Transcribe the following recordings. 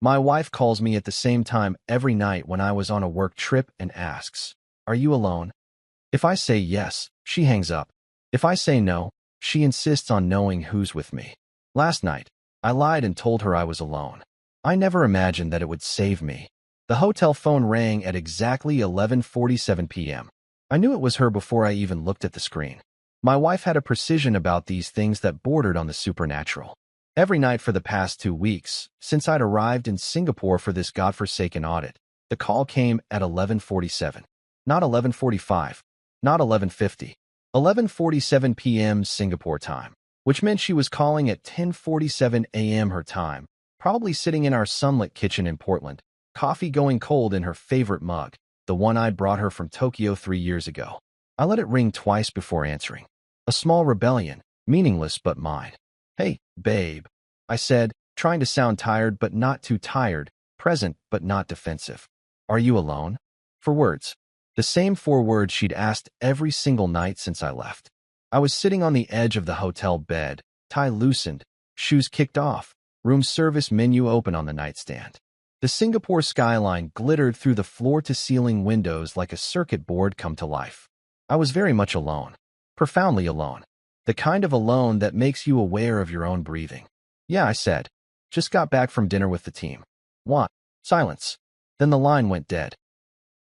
My wife calls me at the same time every night when I was on a work trip and asks, "Are you alone?" If I say yes, she hangs up. If I say no, she insists on knowing who's with me. Last night, I lied and told her I was alone. I never imagined that it would save me. The hotel phone rang at exactly 11:47 p.m. I knew it was her before I even looked at the screen. My wife had a precision about these things that bordered on the supernatural. Every night for the past 2 weeks, since I'd arrived in Singapore for this godforsaken audit, the call came at 11:47. Not 11:45, not 11:50. 11:47 p.m. Singapore time, which meant she was calling at 10:47 a.m. her time, probably sitting in our sunlit kitchen in Portland, coffee going cold in her favorite mug, the one I'd brought her from Tokyo 3 years ago. I let it ring twice before answering. A small rebellion, meaningless but mine. "Hey, babe," I said, trying to sound tired but not too tired, present but not defensive. "Are you alone?" 4 words. The same 4 words she'd asked every single night since I left. I was sitting on the edge of the hotel bed, tie loosened, shoes kicked off, room service menu open on the nightstand. The Singapore skyline glittered through the floor-to-ceiling windows like a circuit board come to life. I was very much alone. Profoundly alone. The kind of alone that makes you aware of your own breathing. "Yeah," I said. "Just got back from dinner with the team." "What?" Silence. Then the line went dead.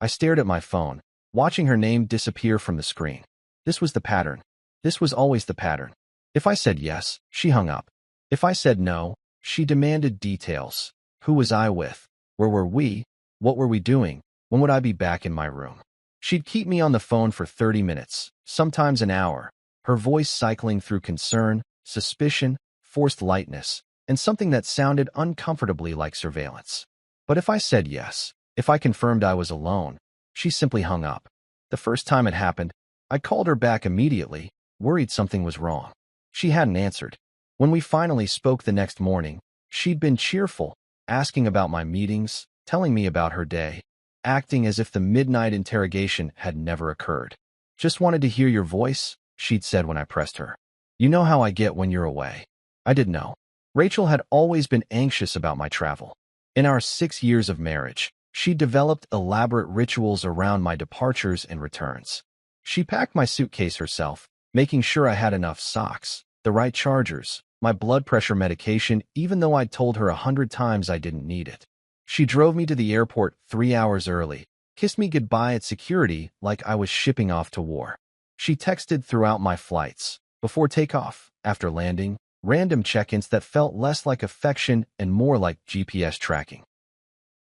I stared at my phone, watching her name disappear from the screen. This was the pattern. This was always the pattern. If I said yes, she hung up. If I said no, she demanded details. Who was I with? Where were we? What were we doing? When would I be back in my room? She'd keep me on the phone for 30 minutes, sometimes an hour, her voice cycling through concern, suspicion, forced lightness, and something that sounded uncomfortably like surveillance. But if I said yes, if I confirmed I was alone, she simply hung up. The first time it happened, I called her back immediately, worried something was wrong. She hadn't answered. When we finally spoke the next morning, she'd been cheerful, asking about my meetings, telling me about her day, acting as if the midnight interrogation had never occurred. "Just wanted to hear your voice," she'd said when I pressed her. "You know how I get when you're away." I didn't know. Rachel had always been anxious about my travel. In our 6 years of marriage, she developed elaborate rituals around my departures and returns. She packed my suitcase herself, making sure I had enough socks, the right chargers, my blood pressure medication, even though I'd told her 100 times I didn't need it. She drove me to the airport 3 hours early, kissed me goodbye at security like I was shipping off to war. She texted throughout my flights, before takeoff, after landing, random check-ins that felt less like affection and more like GPS tracking.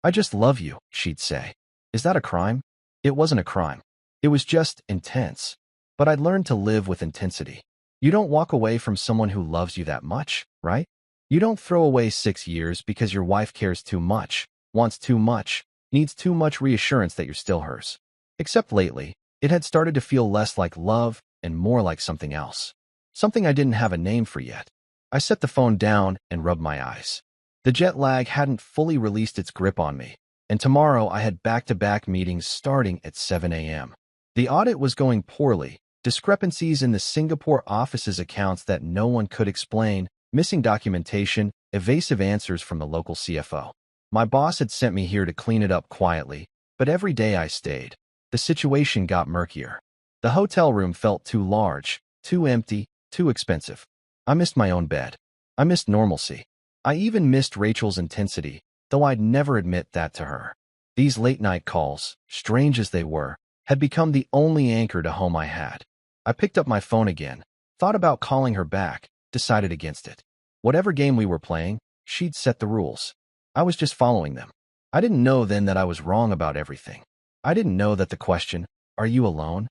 "I just love you," she'd say. Is that a crime? It wasn't a crime. It was just intense. But I'd learned to live with intensity. You don't walk away from someone who loves you that much, right? You don't throw away 6 years because your wife cares too much, wants too much, needs too much reassurance that you're still hers. Except lately, it had started to feel less like love and more like something else. Something I didn't have a name for yet. I set the phone down and rubbed my eyes. The jet lag hadn't fully released its grip on me, and tomorrow I had back-to-back meetings starting at 7 a.m. The audit was going poorly, discrepancies in the Singapore office's accounts that no one could explain, missing documentation, evasive answers from the local CFO. My boss had sent me here to clean it up quietly, but every day I stayed, the situation got murkier. The hotel room felt too large, too empty, too expensive. I missed my own bed. I missed normalcy. I even missed Rachel's intensity, though I'd never admit that to her. These late-night calls, strange as they were, had become the only anchor to home I had. I picked up my phone again, thought about calling her back, decided against it. Whatever game we were playing, she'd set the rules. I was just following them. I didn't know then that I was wrong about everything. I didn't know that the question, "Are you alone?"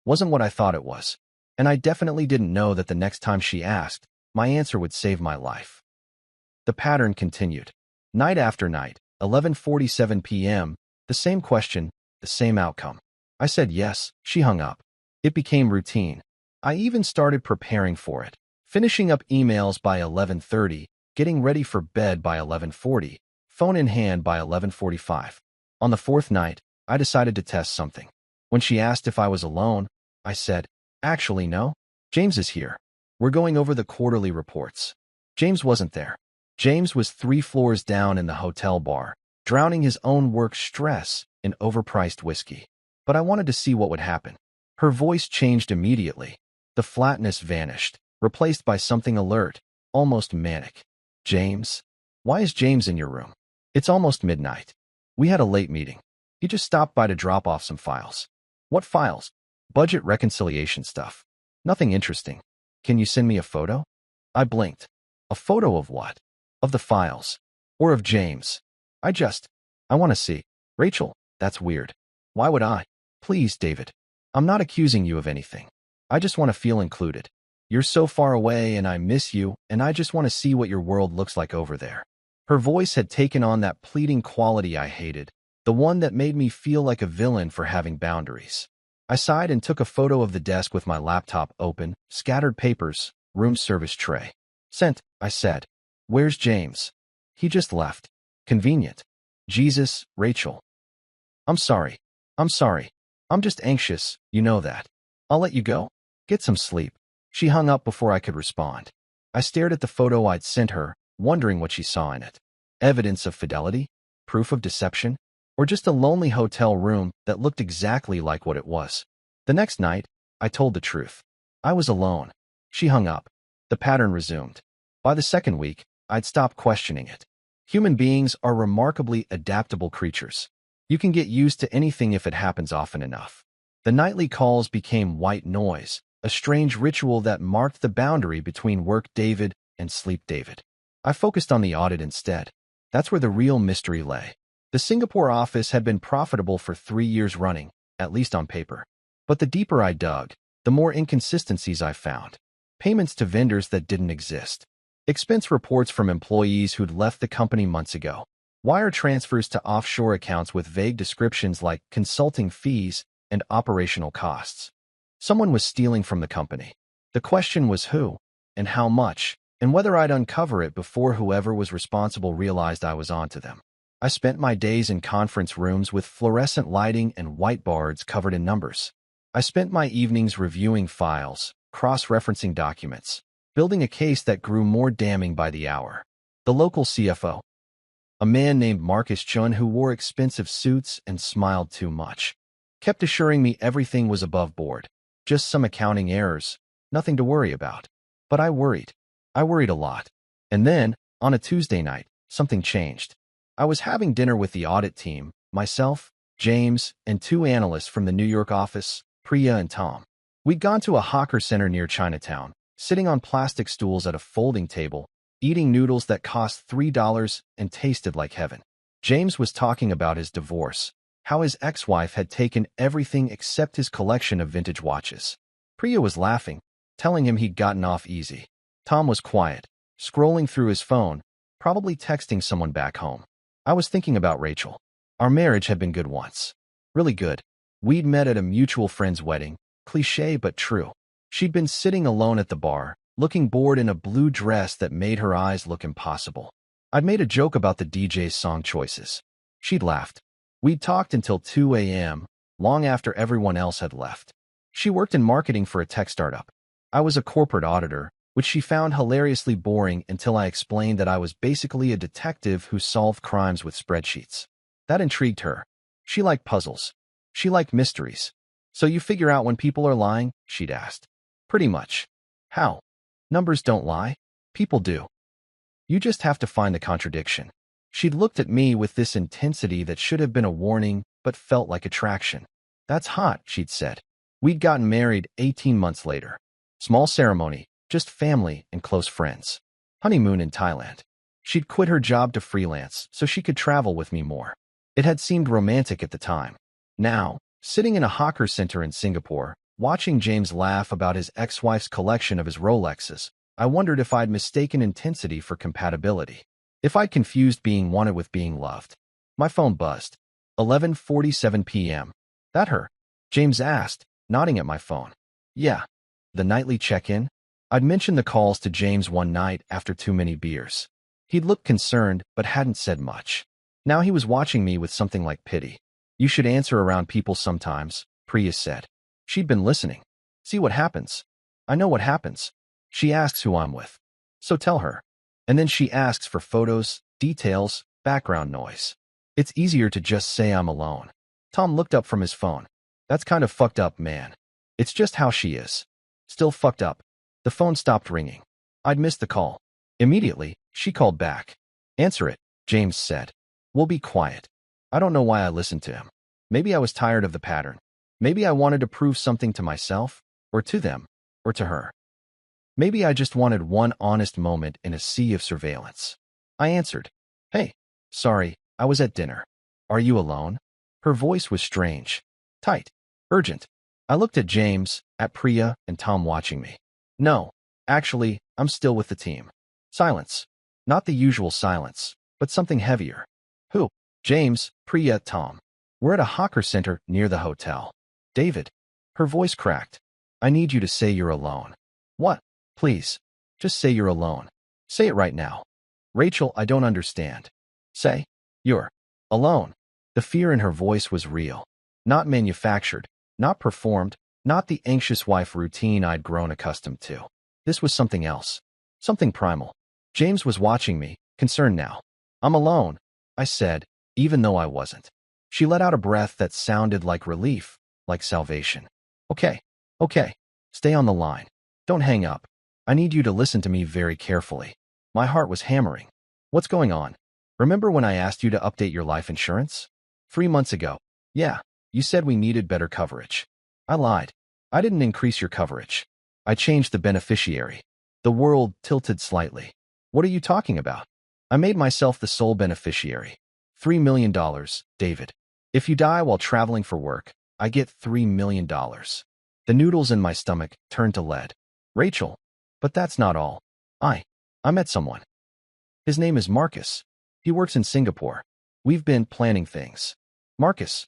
wasn't what I thought it was. And I definitely didn't know that the next time she asked, my answer would save my life. The pattern continued. Night after night, 11:47 p.m., the same question, the same outcome. I said yes, she hung up. It became routine. I even started preparing for it, finishing up emails by 11:30, getting ready for bed by 11:40, phone in hand by 11:45. On the 4th night, I decided to test something. When she asked if I was alone, I said, "Actually, no. James is here. We're going over the quarterly reports." James wasn't there. James was 3 floors down in the hotel bar, drowning his own work stress in overpriced whiskey. But I wanted to see what would happen. Her voice changed immediately. The flatness vanished, replaced by something alert, almost manic. James? Why is James in your room? It's almost midnight. We had a late meeting. He just stopped by to drop off some files. What files? Budget reconciliation stuff. Nothing interesting. Can you send me a photo? I blinked. A photo of what? Of the files. Or of James. I want to see. Rachel, that's weird. Why would I? Please, David. I'm not accusing you of anything. I just want to feel included. You're so far away and I miss you, and I just want to see what your world looks like over there. Her voice had taken on that pleading quality I hated, the one that made me feel like a villain for having boundaries. I sighed and took a photo of the desk with my laptop open, scattered papers, room service tray. Sent, I said. Where's James? He just left. Convenient. Jesus, Rachel. I'm sorry. I'm just anxious, you know that. I'll let you go. Get some sleep. She hung up before I could respond. I stared at the photo I'd sent her, wondering what she saw in it. Evidence of fidelity? Proof of deception? Or just a lonely hotel room that looked exactly like what it was? The next night, I told the truth. I was alone. She hung up. The pattern resumed. By the second week, I'd stopped questioning it. Human beings are remarkably adaptable creatures. You can get used to anything if it happens often enough. The nightly calls became white noise, a strange ritual that marked the boundary between work David and sleep David. I focused on the audit instead. That's where the real mystery lay. The Singapore office had been profitable for 3 years running, at least on paper. But the deeper I dug, the more inconsistencies I found. Payments to vendors that didn't exist. Expense reports from employees who'd left the company months ago. Wire transfers to offshore accounts with vague descriptions like consulting fees and operational costs. Someone was stealing from the company. The question was who, and how much, and whether I'd uncover it before whoever was responsible realized I was onto them. I spent my days in conference rooms with fluorescent lighting and whiteboards covered in numbers. I spent my evenings reviewing files, cross-referencing documents, building a case that grew more damning by the hour. The local CFO, a man named Marcus Chun who wore expensive suits and smiled too much, kept assuring me everything was above board. Just some accounting errors, nothing to worry about. But I worried. I worried a lot. And then, on a Tuesday night, something changed. I was having dinner with the audit team, myself, James, and 2 analysts from the New York office, Priya and Tom. We'd gone to a hawker center near Chinatown, sitting on plastic stools at a folding table, eating noodles that cost $3 and tasted like heaven. James was talking about his divorce, how his ex-wife had taken everything except his collection of vintage watches. Priya was laughing, telling him he'd gotten off easy. Tom was quiet, scrolling through his phone, probably texting someone back home. I was thinking about Rachel. Our marriage had been good once. Really good. We'd met at a mutual friend's wedding, cliché but true. She'd been sitting alone at the bar, looking bored in a blue dress that made her eyes look impossible. I'd made a joke about the DJ's song choices. She'd laughed. We'd talked until 2 a.m., long after everyone else had left. She worked in marketing for a tech startup. I was a corporate auditor, which she found hilariously boring until I explained that I was basically a detective who solved crimes with spreadsheets. That intrigued her. She liked puzzles. She liked mysteries. So you figure out when people are lying? She'd asked. Pretty much. How? Numbers don't lie. People do. You just have to find the contradiction. She'd looked at me with this intensity that should have been a warning, but felt like attraction. That's hot, she'd said. We'd gotten married 18 months later. Small ceremony, just family and close friends. Honeymoon in Thailand. She'd quit her job to freelance so she could travel with me more. It had seemed romantic at the time. Now, sitting in a hawker center in Singapore, watching James laugh about his ex-wife's collection of his Rolexes, I wondered if I'd mistaken intensity for compatibility. If I'd confused being wanted with being loved. My phone buzzed. 11:47 p.m. That her? James asked, nodding at my phone. Yeah. The nightly check-in? I'd mentioned the calls to James one night after too many beers. He'd looked concerned, but hadn't said much. Now he was watching me with something like pity. You should answer around people sometimes, Priya said. She'd been listening. See what happens. I know what happens. She asks who I'm with. So tell her. And then she asks for photos, details, background noise. It's easier to just say I'm alone. Tom looked up from his phone. That's kind of fucked up, man. It's just how she is. Still fucked up. The phone stopped ringing. I'd missed the call. Immediately, she called back. Answer it, James said. We'll be quiet. I don't know why I listened to him. Maybe I was tired of the pattern. Maybe I wanted to prove something to myself, or to them, or to her. Maybe I just wanted one honest moment in a sea of surveillance. I answered, Hey, sorry, I was at dinner. Are you alone? Her voice was strange, tight, urgent. I looked at James, at Priya, and Tom watching me. No, actually, I'm still with the team. Silence. Not the usual silence, but something heavier. Who? James, Priya, Tom. We're at a hawker center near the hotel. David. Her voice cracked. I need you to say you're alone. What? Please. Just say you're alone. Say it right now. Rachel, I don't understand. Say. You're alone. The fear in her voice was real. Not manufactured, not performed, not the anxious wife routine I'd grown accustomed to. This was something else. Something primal. James was watching me, concerned now. I'm alone, I said, even though I wasn't. She let out a breath that sounded like relief, like salvation. Okay. Stay on the line. Don't hang up. I need you to listen to me very carefully. My heart was hammering. What's going on? Remember when I asked you to update your life insurance? 3 months ago. Yeah, you said we needed better coverage. I lied. I didn't increase your coverage. I changed the beneficiary. The world tilted slightly. What are you talking about? I made myself the sole beneficiary. $3 million, David. If you die while traveling for work, I get $3 million. The noodles in my stomach turned to lead. Rachel. But that's not all. I met someone. His name is Marcus. He works in Singapore. We've been planning things. Marcus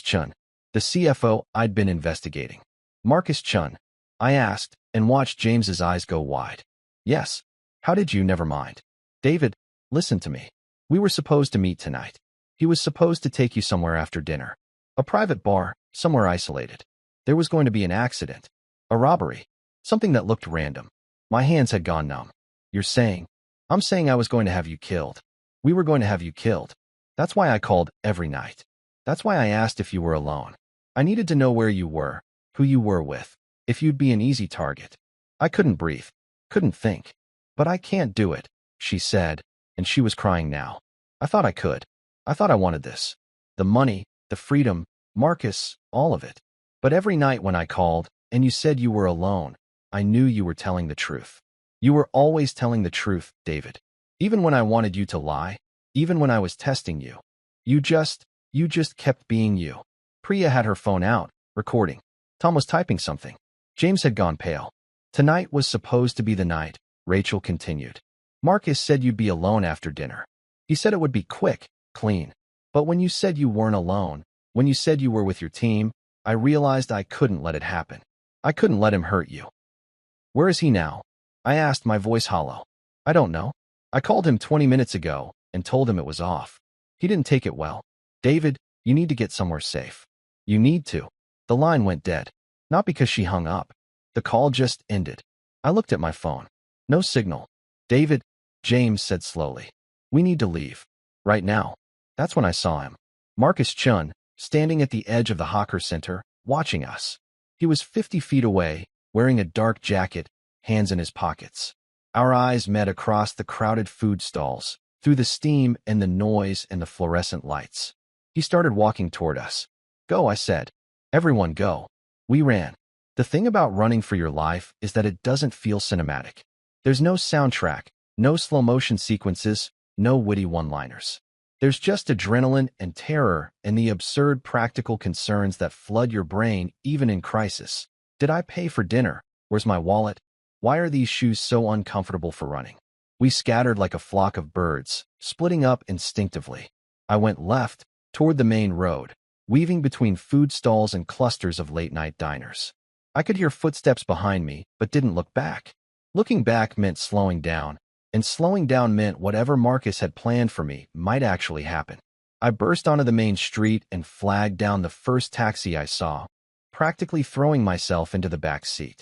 Chun, the CFO I'd been investigating. Marcus Chun. I asked and watched James's eyes go wide. Yes. How did you? Never mind. David, listen to me. We were supposed to meet tonight. He was supposed to take you somewhere after dinner. A private bar, somewhere isolated. There was going to be an accident. A robbery. Something that looked random. My hands had gone numb. You're saying? I'm saying I was going to have you killed. We were going to have you killed. That's why I called every night. That's why I asked if you were alone. I needed to know where you were, who you were with, if you'd be an easy target. I couldn't breathe. Couldn't think. But I can't do it, she said, and she was crying now. I thought I could. I thought I wanted this. The money, the freedom, Marcus, all of it. But every night when I called, and you said you were alone, I knew you were telling the truth. You were always telling the truth, David. Even when I wanted you to lie, even when I was testing you. You just kept being you. Priya had her phone out, recording. Tom was typing something. James had gone pale. Tonight was supposed to be the night, Rachel continued. Marcus said you'd be alone after dinner. He said it would be quick, clean. But when you said you weren't alone, when you said you were with your team, I realized I couldn't let it happen. I couldn't let him hurt you. Where is he now? I asked, my voice hollow. I don't know. I called him 20 minutes ago and told him it was off. He didn't take it well. David, you need to get somewhere safe. You need to. The line went dead. Not because she hung up. The call just ended. I looked at my phone. No signal. David, James said slowly. We need to leave. Right now. That's when I saw him. Marcus Chun, standing at the edge of the hawker center, watching us. He was 50 feet away, wearing a dark jacket, hands in his pockets. Our eyes met across the crowded food stalls, through the steam and the noise and the fluorescent lights. He started walking toward us. Go, I said. Everyone go. We ran. The thing about running for your life is that it doesn't feel cinematic. There's no soundtrack, no slow-motion sequences, no witty one-liners. There's just adrenaline and terror and the absurd practical concerns that flood your brain even in crisis. Did I pay for dinner? Where's my wallet? Why are these shoes so uncomfortable for running? We scattered like a flock of birds, splitting up instinctively. I went left, toward the main road, weaving between food stalls and clusters of late-night diners. I could hear footsteps behind me, but didn't look back. Looking back meant slowing down, and slowing down meant whatever Marcus had planned for me might actually happen. I burst onto the main street and flagged down the first taxi I saw, practically throwing myself into the back seat.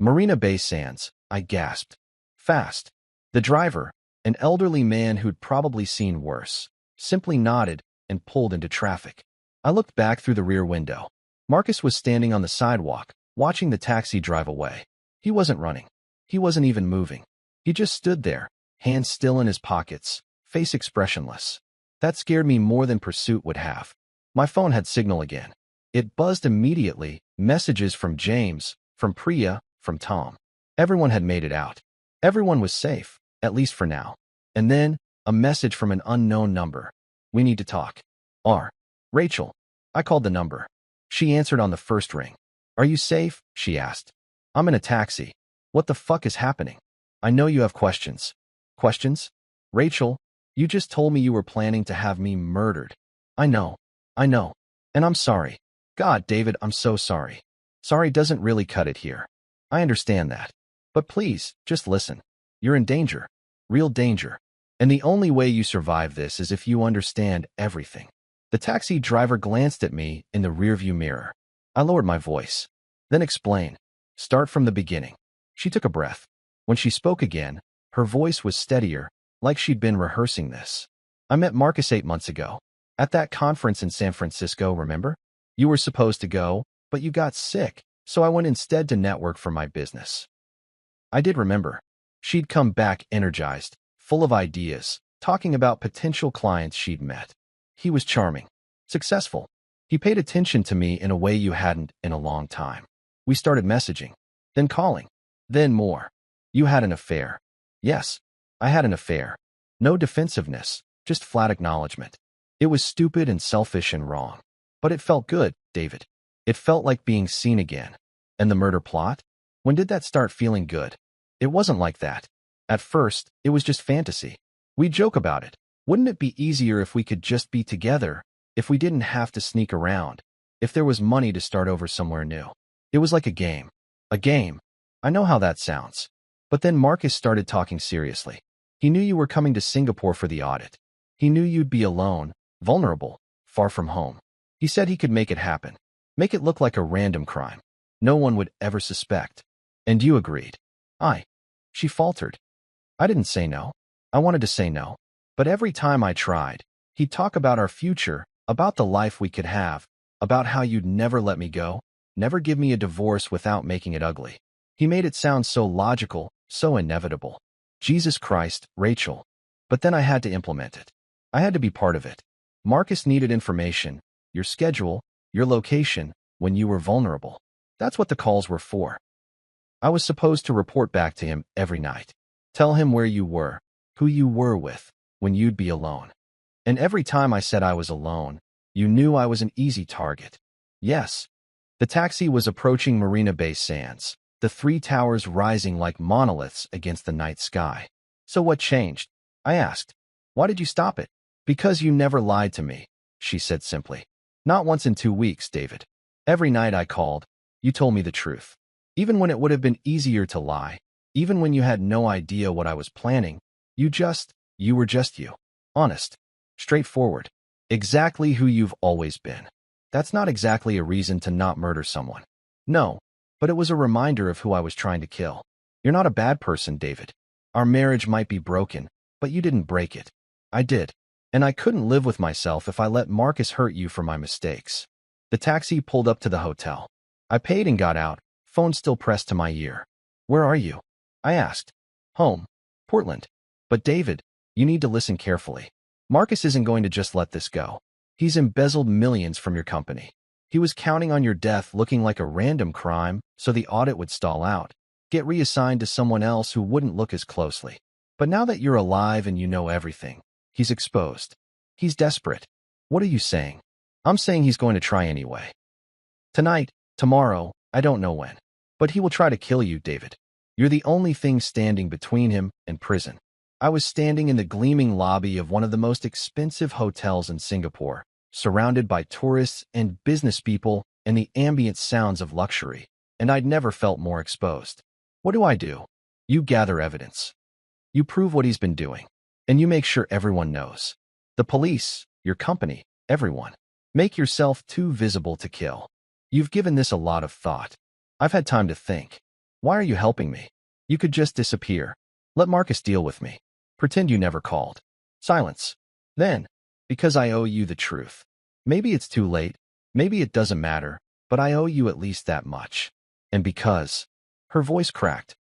Marina Bay Sands, I gasped. Fast. The driver, an elderly man who'd probably seen worse, simply nodded and pulled into traffic. I looked back through the rear window. Marcus was standing on the sidewalk, watching the taxi drive away. He wasn't running. He wasn't even moving. He just stood there, hands still in his pockets, face expressionless. That scared me more than pursuit would have. My phone had signal again. It buzzed immediately, messages from James, from Priya, from Tom. Everyone had made it out. Everyone was safe, at least for now. And then, a message from an unknown number. We need to talk. Rachel. I called the number. She answered on the first ring. Are you safe? She asked. I'm in a taxi. What the fuck is happening? I know you have questions. Questions? Rachel, you just told me you were planning to have me murdered. I know. And I'm sorry. God, David, I'm so sorry. Sorry doesn't really cut it here. I understand that. But please, just listen. You're in danger. Real danger. And the only way you survive this is if you understand everything. The taxi driver glanced at me in the rearview mirror. I lowered my voice. Then explain. Start from the beginning. She took a breath. When she spoke again, her voice was steadier, like she'd been rehearsing this. I met Marcus 8 months ago. At that conference in San Francisco, remember? You were supposed to go, but you got sick, so I went instead to network for my business. I did remember. She'd come back energized, full of ideas, talking about potential clients she'd met. He was charming, successful. He paid attention to me in a way you hadn't in a long time. We started messaging, then calling, then more. You had an affair. Yes, I had an affair. No defensiveness, just flat acknowledgement. It was stupid and selfish and wrong. But it felt good, David. It felt like being seen again. And the murder plot? When did that start feeling good? It wasn't like that. At first, it was just fantasy. We joke about it. Wouldn't it be easier if we could just be together, if we didn't have to sneak around, if there was money to start over somewhere new? It was like a game. A game. I know how that sounds. But then Marcus started talking seriously. He knew you were coming to Singapore for the audit. He knew you'd be alone, vulnerable, far from home. He said he could make it happen. Make it look like a random crime. No one would ever suspect. And you agreed. She faltered. I didn't say no. I wanted to say no. But every time I tried, he'd talk about our future, about the life we could have, about how you'd never let me go, never give me a divorce without making it ugly. He made it sound so logical, so inevitable. Jesus Christ, Rachel. But then I had to implement it. I had to be part of it. Marcus needed information, your schedule, your location, when you were vulnerable. That's what the calls were for. I was supposed to report back to him every night. Tell him where you were, who you were with, when you'd be alone. And every time I said I was alone, you knew I was an easy target. Yes. The taxi was approaching Marina Bay Sands, the 3 towers rising like monoliths against the night sky. So what changed? I asked. Why did you stop it? Because you never lied to me, she said simply. Not once in 2 weeks, David. Every night I called, you told me the truth. Even when it would have been easier to lie, even when you had no idea what I was planning, you were just you. Honest. Straightforward. Exactly who you've always been. That's not exactly a reason to not murder someone. No, but it was a reminder of who I was trying to kill. You're not a bad person, David. Our marriage might be broken, but you didn't break it. I did. And I couldn't live with myself if I let Marcus hurt you for my mistakes. The taxi pulled up to the hotel. I paid and got out, phone still pressed to my ear. Where are you? I asked. Home. Portland. But David, you need to listen carefully. Marcus isn't going to just let this go. He's embezzled millions from your company. He was counting on your death looking like a random crime, so the audit would stall out, get reassigned to someone else who wouldn't look as closely. But now that you're alive and you know everything, he's exposed. He's desperate. What are you saying? I'm saying he's going to try anyway. Tonight, tomorrow, I don't know when. But he will try to kill you, David. You're the only thing standing between him and prison. I was standing in the gleaming lobby of one of the most expensive hotels in Singapore, surrounded by tourists and business people and the ambient sounds of luxury, and I'd never felt more exposed. What do? You gather evidence. You prove what he's been doing, and you make sure everyone knows. The police, your company, everyone. Make yourself too visible to kill. You've given this a lot of thought. I've had time to think. Why are you helping me? You could just disappear. Let Marcus deal with me. Pretend you never called. Silence. Then, because I owe you the truth. Maybe it's too late. Maybe it doesn't matter, but I owe you at least that much. And because... Her voice cracked.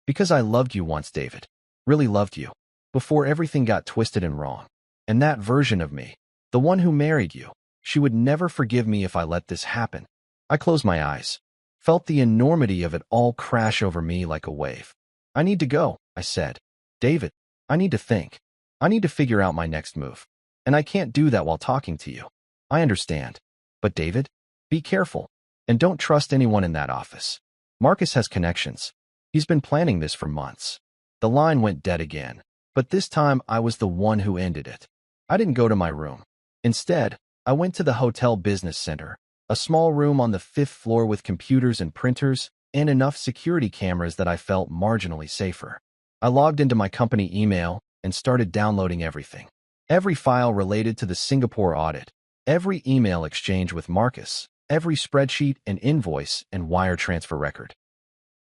Because I loved you once, David. Really loved you. Before everything got twisted and wrong. And that version of me, the one who married you, she would never forgive me if I let this happen. I closed my eyes. Felt the enormity of it all crash over me like a wave. I need to go, I said. David, I need to think. I need to figure out my next move. And I can't do that while talking to you. I understand. But David, be careful. And don't trust anyone in that office. Marcus has connections. He's been planning this for months. The line went dead again. But this time I was the one who ended it. I didn't go to my room. Instead, I went to the hotel business center, a small room on the 5th floor with computers and printers, and enough security cameras that I felt marginally safer. I logged into my company email and started downloading everything. Every file related to the Singapore audit, every email exchange with Marcus, every spreadsheet and invoice and wire transfer record.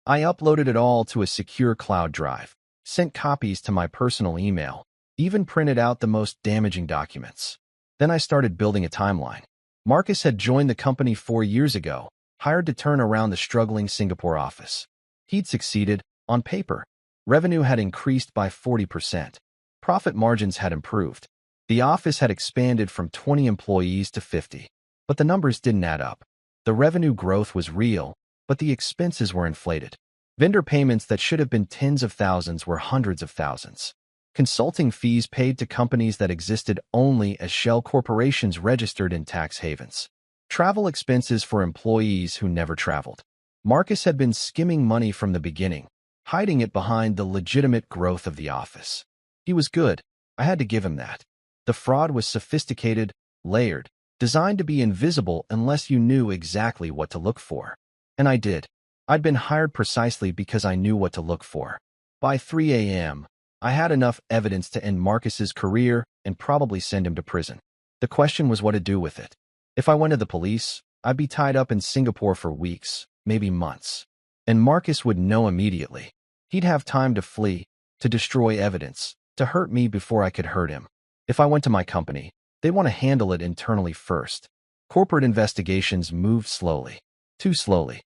I uploaded it all to a secure cloud drive, sent copies to my personal email, even printed out the most damaging documents. Then I started building a timeline. Marcus had joined the company 4 years ago, hired to turn around the struggling Singapore office. He'd succeeded, on paper. Revenue had increased by 40%. Profit margins had improved. The office had expanded from 20 employees to 50. But the numbers didn't add up. The revenue growth was real, but the expenses were inflated. Vendor payments that should have been tens of thousands were hundreds of thousands. Consulting fees paid to companies that existed only as shell corporations registered in tax havens. Travel expenses for employees who never traveled. Marcus had been skimming money from the beginning, hiding it behind the legitimate growth of the office. He was good. I had to give him that. The fraud was sophisticated, layered, designed to be invisible unless you knew exactly what to look for. And I did. I'd been hired precisely because I knew what to look for. By 3 a.m., I had enough evidence to end Marcus's career and probably send him to prison. The question was what to do with it. If I went to the police, I'd be tied up in Singapore for weeks, maybe months. And Marcus would know immediately. He'd have time to flee, to destroy evidence, to hurt me before I could hurt him. If I went to my company, they want to handle it internally first. Corporate investigations moved slowly. Too slowly.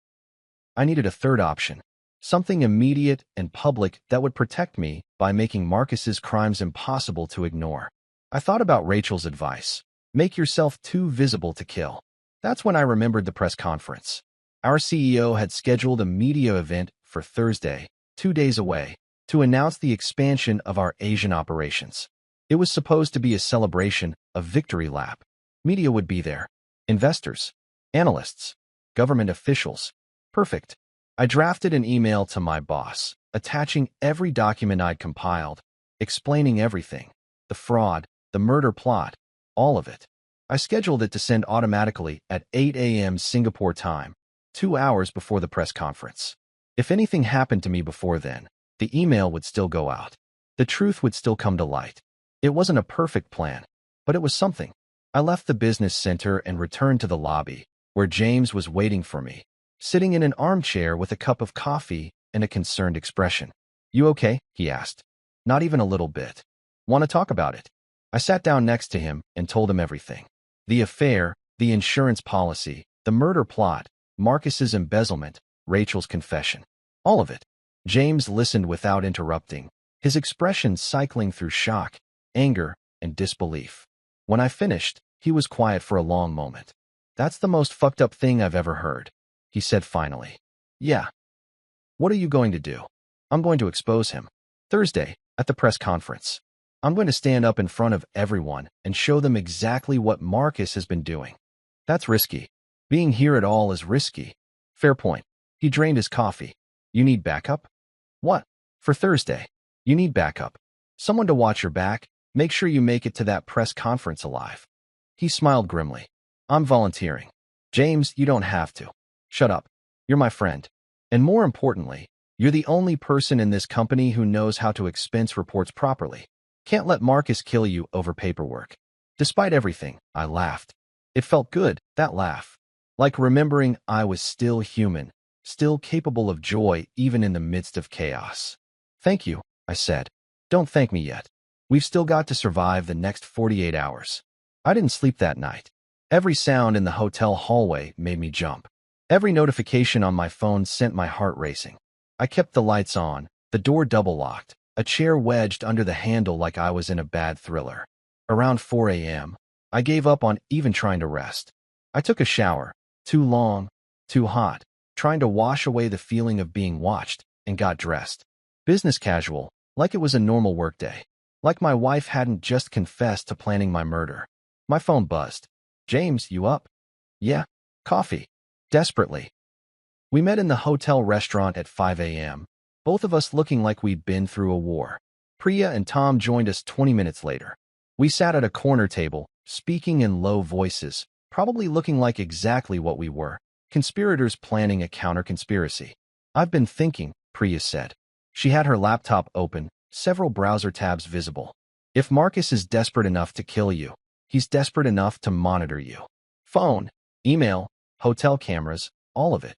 I needed a third option. Something immediate and public that would protect me by making Marcus's crimes impossible to ignore. I thought about Rachel's advice. Make yourself too visible to kill. That's when I remembered the press conference. Our CEO had scheduled a media event for Thursday, 2 days away, to announce the expansion of our Asian operations. It was supposed to be a celebration, a victory lap. Media would be there. Investors, analysts, government officials. Perfect. I drafted an email to my boss, attaching every document I'd compiled, explaining everything. The fraud, the murder plot, all of it. I scheduled it to send automatically at 8 a.m. Singapore time, 2 hours before the press conference. If anything happened to me before then, the email would still go out. The truth would still come to light. It wasn't a perfect plan, but it was something. I left the business center and returned to the lobby, where James was waiting for me, sitting in an armchair with a cup of coffee and a concerned expression. You okay? He asked. Not even a little bit. Want to talk about it? I sat down next to him and told him everything. The affair, the insurance policy, the murder plot, Marcus's embezzlement, Rachel's confession. All of it. James listened without interrupting, his expression cycling through shock, anger, and disbelief. When I finished, he was quiet for a long moment. That's the most fucked up thing I've ever heard, he said finally. Yeah. What are you going to do? I'm going to expose him. Thursday, at the press conference. I'm going to stand up in front of everyone and show them exactly what Marcus has been doing. That's risky. Being here at all is risky. Fair point. He drained his coffee. You need backup? What? For Thursday. You need backup. Someone to watch your back. Make sure you make it to that press conference alive. He smiled grimly. I'm volunteering. James, you don't have to. Shut up. You're my friend. And more importantly, you're the only person in this company who knows how to expense reports properly. Can't let Marcus kill you over paperwork. Despite everything, I laughed. It felt good, that laugh. Like remembering I was still human, still capable of joy even in the midst of chaos. Thank you, I said. Don't thank me yet. We've still got to survive the next 48 hours. I didn't sleep that night. Every sound in the hotel hallway made me jump. Every notification on my phone sent my heart racing. I kept the lights on, the door double-locked, a chair wedged under the handle like I was in a bad thriller. Around 4 a.m., I gave up on even trying to rest. I took a shower, too long, too hot, trying to wash away the feeling of being watched, and got dressed. Business casual, like it was a normal workday. Like my wife hadn't just confessed to planning my murder. My phone buzzed. James, you up? Yeah. Coffee. Desperately. We met in the hotel restaurant at 5 a.m., both of us looking like we'd been through a war. Priya and Tom joined us 20 minutes later. We sat at a corner table, speaking in low voices, probably looking like exactly what we were, conspirators planning a counter-conspiracy. I've been thinking, Priya said. She had her laptop open, several browser tabs visible. If Marcus is desperate enough to kill you, he's desperate enough to monitor you. Phone, email, hotel cameras, all of it.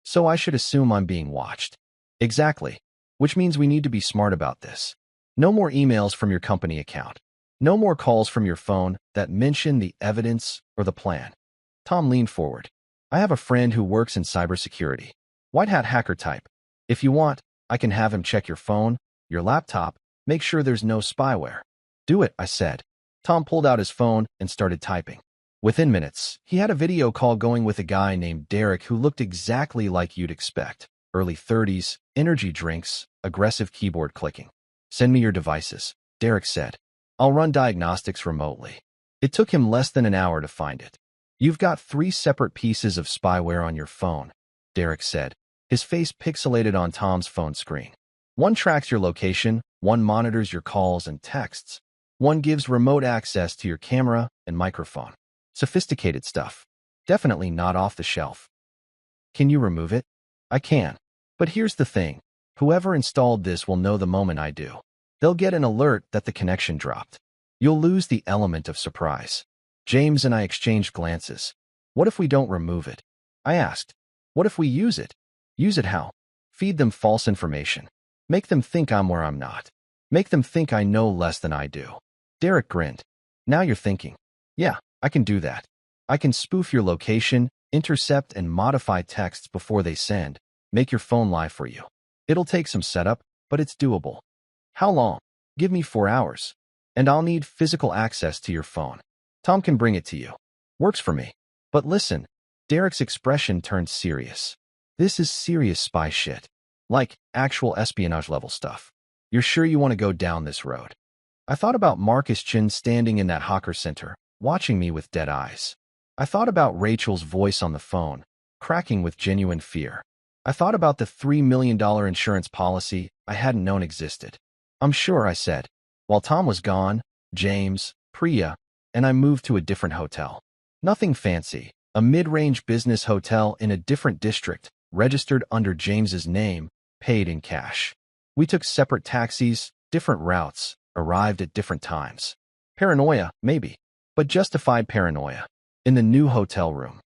So I should assume I'm being watched. Exactly. Which means we need to be smart about this. No more emails from your company account. No more calls from your phone that mention the evidence or the plan. Tom leaned forward. I have a friend who works in cybersecurity. White hat hacker type. If you want, I can have him check your phone, your laptop, make sure there's no spyware. Do it, I said. Tom pulled out his phone and started typing. Within minutes, he had a video call going with a guy named Derek who looked exactly like you'd expect. Early 30s, energy drinks, aggressive keyboard clicking. Send me your devices, Derek said. I'll run diagnostics remotely. It took him less than an hour to find it. You've got 3 separate pieces of spyware on your phone, Derek said, his face pixelated on Tom's phone screen. One tracks your location, one monitors your calls and texts, one gives remote access to your camera and microphone. Sophisticated stuff. Definitely not off the shelf. Can you remove it? I can. But here's the thing. Whoever installed this will know the moment I do. They'll get an alert that the connection dropped. You'll lose the element of surprise. James and I exchanged glances. What if we don't remove it? I asked. What if we use it? Use it how? Feed them false information. Make them think I'm where I'm not. Make them think I know less than I do. Derek grinned. Now you're thinking. Yeah, I can do that. I can spoof your location, intercept and modify texts before they send, make your phone lie for you. It'll take some setup, but it's doable. How long? Give me 4 hours. And I'll need physical access to your phone. Tom can bring it to you. Works for me. But listen, Derek's expression turned serious. This is serious spy shit. Like actual espionage level stuff. You're sure you want to go down this road? I thought about Marcus Chin standing in that hawker center, watching me with dead eyes. I thought about Rachel's voice on the phone, cracking with genuine fear. I thought about the $3 million insurance policy I hadn't known existed. I'm sure, I said. While Tom was gone, James, Priya, and I moved to a different hotel. Nothing fancy, a mid-range business hotel in a different district, registered under James's name, paid in cash. We took separate taxis, different routes, arrived at different times. Paranoia, maybe, but justified paranoia. In the new hotel room.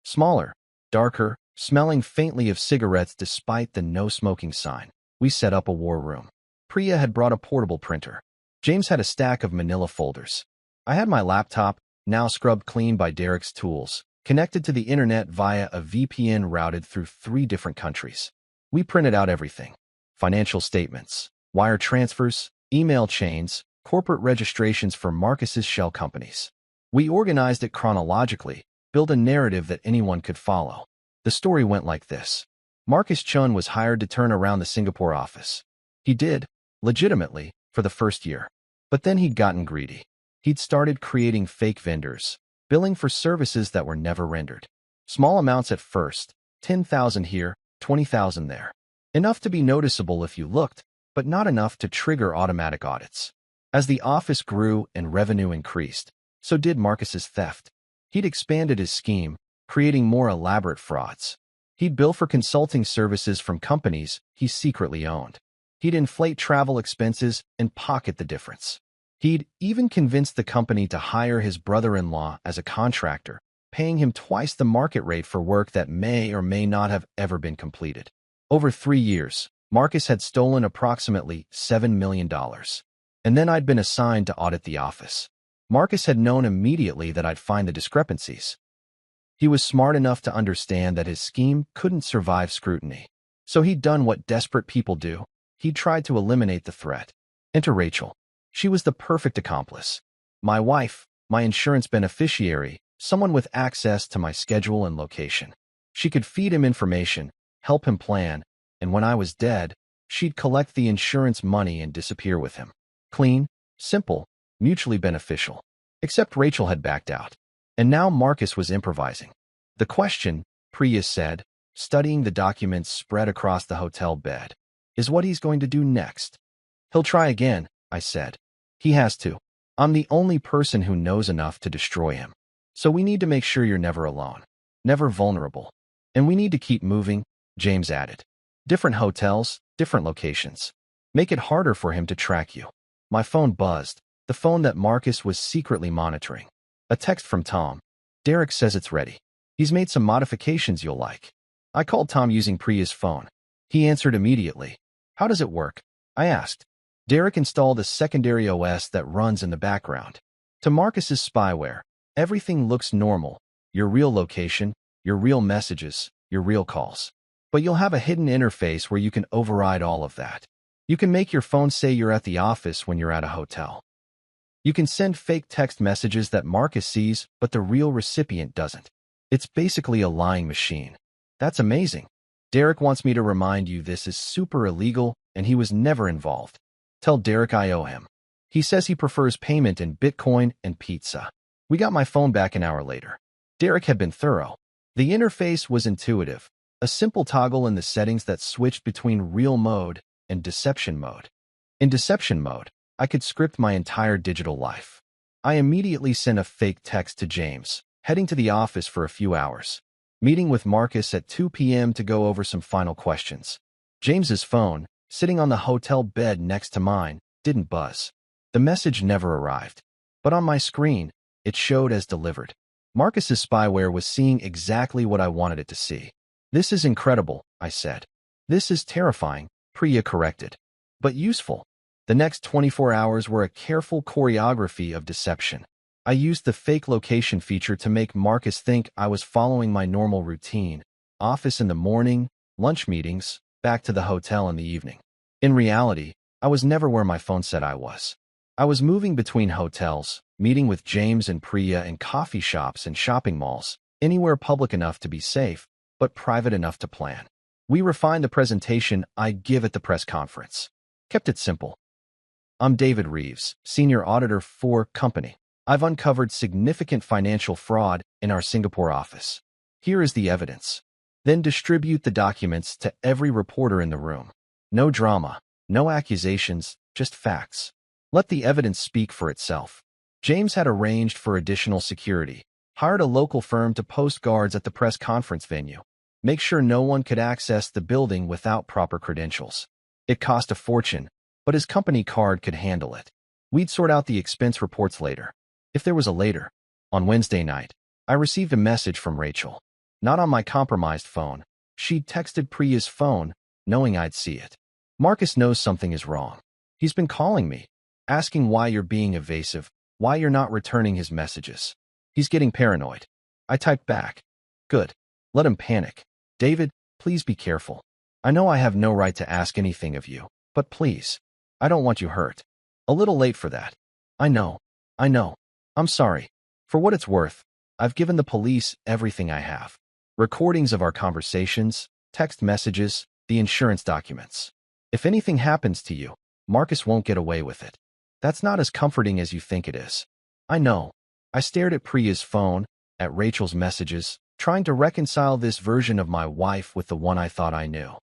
Smaller, darker, smelling faintly of cigarettes despite the no-smoking sign, we set up a war room. Priya had brought a portable printer. James had a stack of manila folders. I had my laptop, now scrubbed clean by Derek's tools, connected to the internet via a VPN routed through 3 different countries. We printed out everything. Financial statements, wire transfers, email chains, corporate registrations for Marcus's shell companies. We organized it chronologically, built a narrative that anyone could follow. The story went like this. Marcus Chun was hired to turn around the Singapore office. He did, legitimately, for the first year. But then he'd gotten greedy. He'd started creating fake vendors, billing for services that were never rendered. Small amounts at first, 10,000 here, 20,000 there. Enough to be noticeable if you looked, but not enough to trigger automatic audits. As the office grew and revenue increased, so did Marcus's theft. He'd expanded his scheme, creating more elaborate frauds. He'd bill for consulting services from companies he secretly owned. He'd inflate travel expenses and pocket the difference. He'd even convinced the company to hire his brother-in-law as a contractor, paying him twice the market rate for work that may or may not have ever been completed. Over 3 years, Marcus had stolen approximately $7 million. And then I'd been assigned to audit the office. Marcus had known immediately that I'd find the discrepancies. He was smart enough to understand that his scheme couldn't survive scrutiny. So he'd done what desperate people do. He'd tried to eliminate the threat. Enter Rachel. She was the perfect accomplice. My wife, my insurance beneficiary, someone with access to my schedule and location. She could feed him information, help him plan, and when I was dead, she'd collect the insurance money and disappear with him. Clean, simple, mutually beneficial. Except Rachel had backed out. And now Marcus was improvising. The question, Priya said, studying the documents spread across the hotel bed, is what he's going to do next. He'll try again, I said. He has to. I'm the only person who knows enough to destroy him. So we need to make sure you're never alone, never vulnerable. And we need to keep moving, James added. Different hotels, different locations. Make it harder for him to track you. My phone buzzed, the phone that Marcus was secretly monitoring. A text from Tom. Derek says it's ready. He's made some modifications you'll like. I called Tom using Priya's phone. He answered immediately. How does it work? I asked. Derek installed a secondary OS that runs in the background. To Marcus's spyware, everything looks normal. Your real location, your real messages, your real calls. But you'll have a hidden interface where you can override all of that. You can make your phone say you're at the office when you're at a hotel. You can send fake text messages that Marcus sees, but the real recipient doesn't. It's basically a lying machine. That's amazing. Derek wants me to remind you this is super illegal, and he was never involved. Tell Derek I owe him. He says he prefers payment in Bitcoin and pizza. We got my phone back an hour later. Derek had been thorough. The interface was intuitive, a simple toggle in the settings that switched between real mode and deception mode. In deception mode, I could script my entire digital life. I immediately sent a fake text to James, heading to the office for a few hours. Meeting with Marcus at 2 p.m. to go over some final questions. James's phone, sitting on the hotel bed next to mine, didn't buzz. The message never arrived. But on my screen, it showed as delivered. Marcus's spyware was seeing exactly what I wanted it to see. This is incredible, I said. This is terrifying, Priya corrected. But useful. The next 24 hours were a careful choreography of deception. I used the fake location feature to make Marcus think I was following my normal routine. Office in the morning, lunch meetings, back to the hotel in the evening. In reality, I was never where my phone said I was. I was moving between hotels, meeting with James and Priya in coffee shops and shopping malls, anywhere public enough to be safe, but private enough to plan. We refined the presentation I'd give at the press conference. Kept it simple. I'm David Reeves, Senior Auditor for Company. I've uncovered significant financial fraud in our Singapore office. Here is the evidence. Then distribute the documents to every reporter in the room. No drama, no accusations, just facts. Let the evidence speak for itself. James had arranged for additional security, hired a local firm to post guards at the press conference venue. Make sure no one could access the building without proper credentials. It cost a fortune, but his company card could handle it. We'd sort out the expense reports later. If there was a later. On Wednesday night, I received a message from Rachel. Not on my compromised phone. She'd texted Priya's phone, knowing I'd see it. Marcus knows something is wrong. He's been calling me, asking why you're being evasive, why you're not returning his messages. He's getting paranoid. I typed back. Good. Let him panic. David, please be careful. I know I have no right to ask anything of you, but please. I don't want you hurt. A little late for that. I know. I'm sorry. For what it's worth, I've given the police everything I have. Recordings of our conversations, text messages, the insurance documents. If anything happens to you, Marcus won't get away with it. That's not as comforting as you think it is. I know. I stared at Priya's phone, at Rachel's messages, trying to reconcile this version of my wife with the one I thought I knew.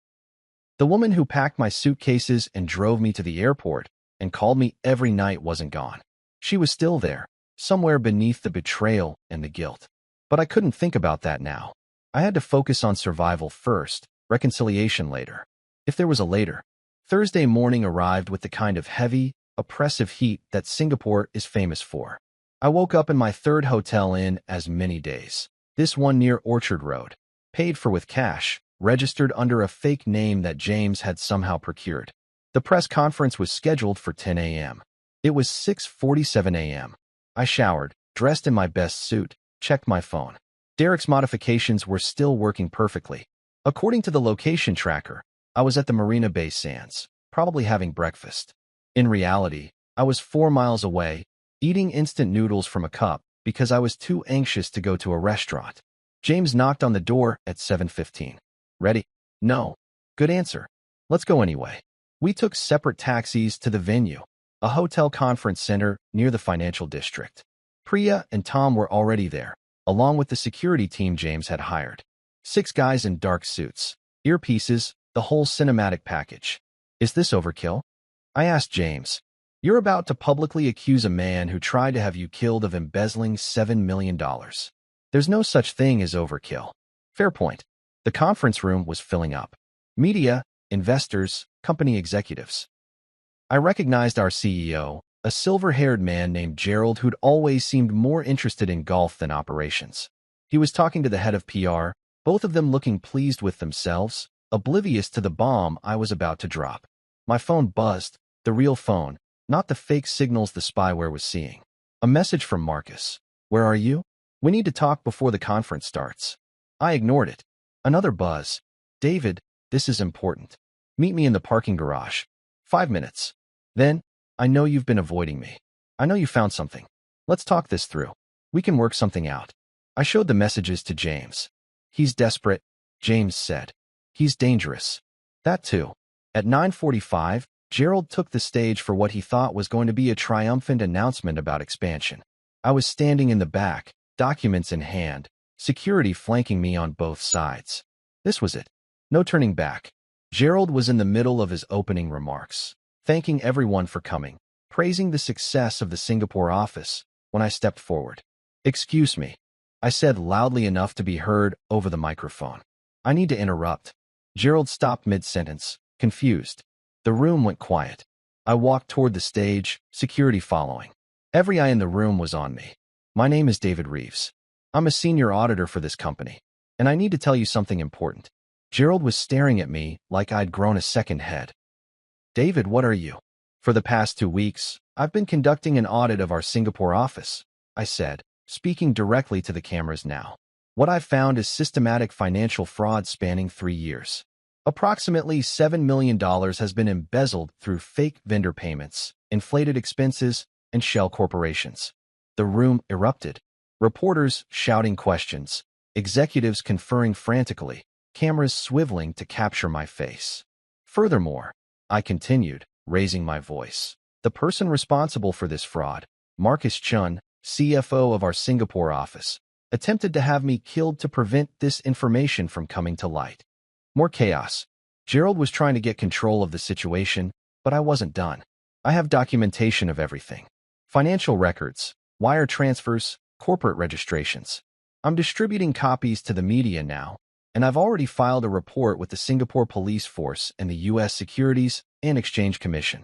The woman who packed my suitcases and drove me to the airport and called me every night wasn't gone. She was still there, somewhere beneath the betrayal and the guilt. But I couldn't think about that now. I had to focus on survival first, reconciliation later. If there was a later. Thursday morning arrived with the kind of heavy, oppressive heat that Singapore is famous for. I woke up in my third hotel in as many days. This one near Orchard Road. Paid for with cash, registered under a fake name that James had somehow procured. The press conference was scheduled for 10 a.m. It was 6:47 a.m. I showered, dressed in my best suit, checked my phone. Derek's modifications were still working perfectly. According to the location tracker, I was at the Marina Bay Sands, probably having breakfast. In reality, I was 4 miles away, eating instant noodles from a cup because I was too anxious to go to a restaurant. James knocked on the door at 7:15. Ready? No. Good answer. Let's go anyway. We took separate taxis to the venue, a hotel conference center near the financial district. Priya and Tom were already there, along with the security team James had hired. 6 guys in dark suits, earpieces, the whole cinematic package. Is this overkill? I asked James. You're about to publicly accuse a man who tried to have you killed of embezzling $7 million. There's no such thing as overkill. Fair point. The conference room was filling up. Media, investors, company executives. I recognized our CEO, a silver-haired man named Gerald who'd always seemed more interested in golf than operations. He was talking to the head of PR, both of them looking pleased with themselves, oblivious to the bomb I was about to drop. My phone buzzed, the real phone, not the fake signals the spyware was seeing. A message from Marcus. Where are you? We need to talk before the conference starts. I ignored it. Another buzz. David, this is important. Meet me in the parking garage. 5 minutes. Then, I know you've been avoiding me. I know you found something. Let's talk this through. We can work something out. I showed the messages to James. He's desperate, James said. He's dangerous. That too. At 9:45, Gerald took the stage for what he thought was going to be a triumphant announcement about expansion. I was standing in the back, documents in hand, security flanking me on both sides. This was it. No turning back. Gerald was in the middle of his opening remarks, thanking everyone for coming, praising the success of the Singapore office, when I stepped forward. Excuse me, I said loudly enough to be heard over the microphone. I need to interrupt. Gerald stopped mid-sentence, confused. The room went quiet. I walked toward the stage, security following. Every eye in the room was on me. My name is David Reeves. I'm a senior auditor for this company, and I need to tell you something important. Gerald was staring at me like I'd grown a second head. David, what are you? For the past 2 weeks, I've been conducting an audit of our Singapore office, I said, speaking directly to the cameras now. What I've found is systematic financial fraud spanning 3 years. Approximately $7 million has been embezzled through fake vendor payments, inflated expenses, and shell corporations. The room erupted. Reporters shouting questions, executives conferring frantically, cameras swiveling to capture my face. Furthermore, I continued, raising my voice. The person responsible for this fraud, Marcus Chun, CFO of our Singapore office, attempted to have me killed to prevent this information from coming to light. More chaos. Gerald was trying to get control of the situation, but I wasn't done. I have documentation of everything. Financial records, wire transfers, corporate registrations. I'm distributing copies to the media now, and I've already filed a report with the Singapore Police Force and the U.S. Securities and Exchange Commission.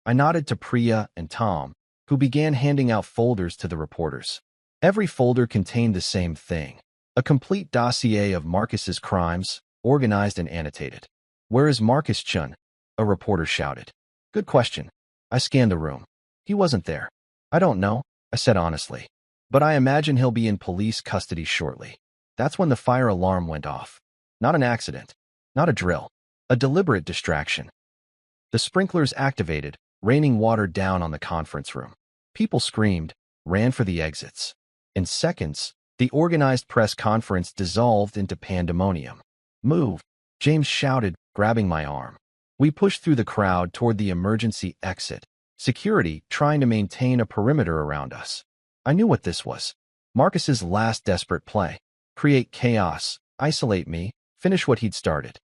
I nodded to Priya and Tom, who began handing out folders to the reporters. Every folder contained the same thing, a complete dossier of Marcus's crimes, organized and annotated. Where is Marcus Chun? A reporter shouted. Good question. I scanned the room. He wasn't there. I don't know, I said honestly. But I imagine he'll be in police custody shortly. That's when the fire alarm went off. Not an accident. Not a drill. A deliberate distraction. The sprinklers activated, raining water down on the conference room. People screamed, ran for the exits. In seconds, the organized press conference dissolved into pandemonium. Move, James shouted, grabbing my arm. We pushed through the crowd toward the emergency exit, security trying to maintain a perimeter around us. I knew what this was. Marcus's last desperate play. Create chaos, isolate me, finish what he'd started.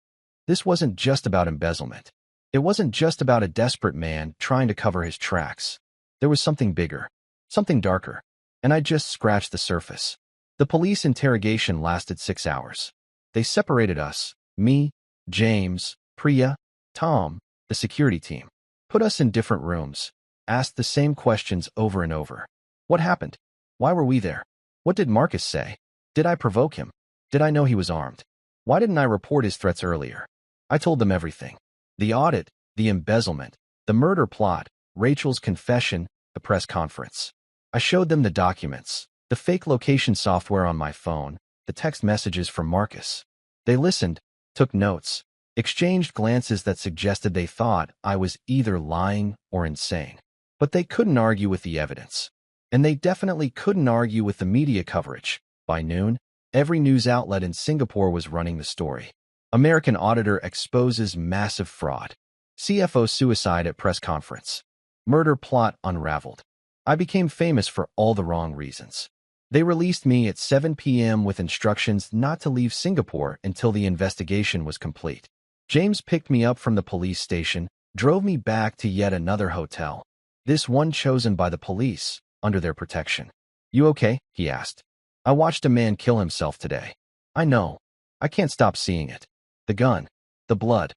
This wasn't just about embezzlement. It wasn't just about a desperate man trying to cover his tracks. There was something bigger, something darker, and I just scratched the surface. The police interrogation lasted 6 hours. They separated us, me, James, Priya, Tom, the security team. Put us in different rooms, asked the same questions over and over. What happened? Why were we there? What did Marcus say? Did I provoke him? Did I know he was armed? Why didn't I report his threats earlier? I told them everything. The audit, the embezzlement, the murder plot, Rachel's confession, the press conference. I showed them the documents, the fake location software on my phone, the text messages from Marcus. They listened, took notes, exchanged glances that suggested they thought I was either lying or insane. But they couldn't argue with the evidence. And they definitely couldn't argue with the media coverage. By noon, every news outlet in Singapore was running the story. American auditor exposes massive fraud. CFO suicide at press conference. Murder plot unraveled. I became famous for all the wrong reasons. They released me at 7 p.m. with instructions not to leave Singapore until the investigation was complete. James picked me up from the police station, drove me back to yet another hotel, this one chosen by the police, under their protection. "You okay?" he asked. "I watched a man kill himself today. I know. I can't stop seeing it. The gun. The blood.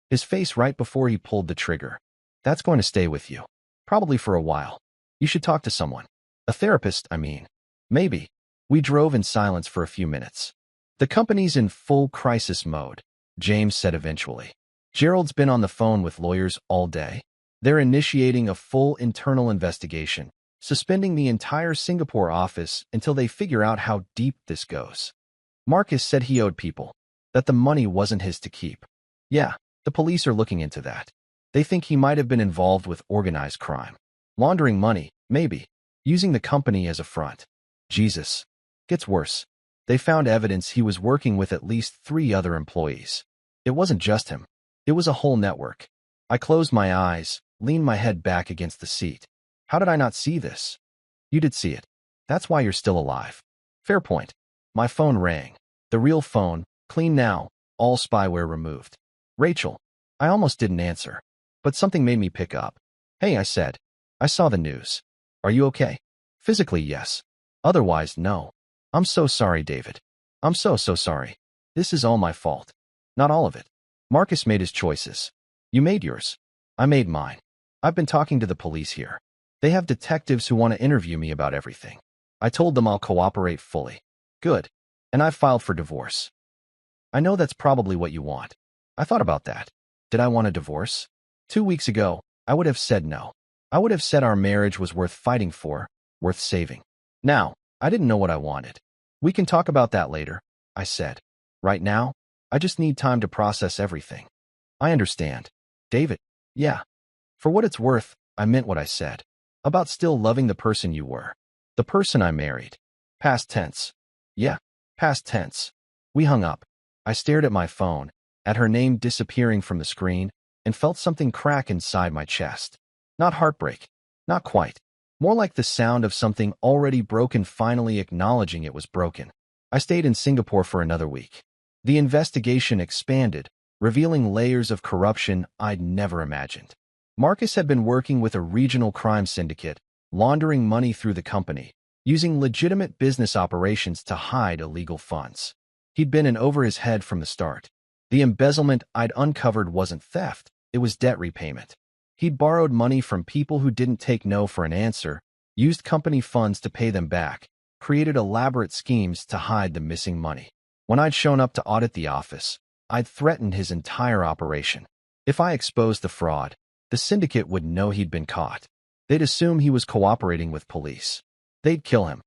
His face right before he pulled the trigger. That's going to stay with you. Probably for a while. You should talk to someone. A therapist, I mean. Maybe." We drove in silence for a few minutes. "The company's in full crisis mode," James said eventually. "Gerald's been on the phone with lawyers all day. They're initiating a full internal investigation, suspending the entire Singapore office until they figure out how deep this goes." Marcus said he owed people, that the money wasn't his to keep. "Yeah, the police are looking into that. They think he might have been involved with organized crime. Laundering money, maybe. Using the company as a front." Jesus. Gets worse. They found evidence he was working with at least 3 other employees. It wasn't just him. It was a whole network. I closed my eyes, leaned my head back against the seat. How did I not see this? You did see it. That's why you're still alive. Fair point. My phone rang. The real phone, clean now, all spyware removed. "Rachel." I almost didn't answer, but something made me pick up. "Hey," I said. "I saw the news. Are you okay?" "Physically, yes. Otherwise, no. I'm so sorry, David. I'm so sorry. This is all my fault. Not all of it. Marcus made his choices. You made yours. I made mine. I've been talking to the police here. They have detectives who want to interview me about everything. I told them I'll cooperate fully. Good. And I've filed for divorce. I know that's probably what you want. I thought about that. Did I want a divorce? 2 weeks ago, I would have said no. I would have said our marriage was worth fighting for, worth saving. Now, I didn't know what I wanted. "We can talk about that later," I said. "Right now, I just need time to process everything." "I understand." "David." "Yeah. For what it's worth, I meant what I said. About still loving the person you were. The person I married." Past tense. "Yeah, past tense." We hung up. I stared at my phone, at her name disappearing from the screen, and felt something crack inside my chest. Not heartbreak. Not quite. More like the sound of something already broken finally acknowledging it was broken. I stayed in Singapore for another week. The investigation expanded, revealing layers of corruption I'd never imagined. Marcus had been working with a regional crime syndicate, laundering money through the company, using legitimate business operations to hide illegal funds. He'd been in over his head from the start. The embezzlement I'd uncovered wasn't theft, it was debt repayment. He'd borrowed money from people who didn't take no for an answer, used company funds to pay them back, created elaborate schemes to hide the missing money. When I'd shown up to audit the office, I'd threatened his entire operation. If I exposed the fraud, the syndicate would know he'd been caught. They'd assume he was cooperating with police. They'd kill him.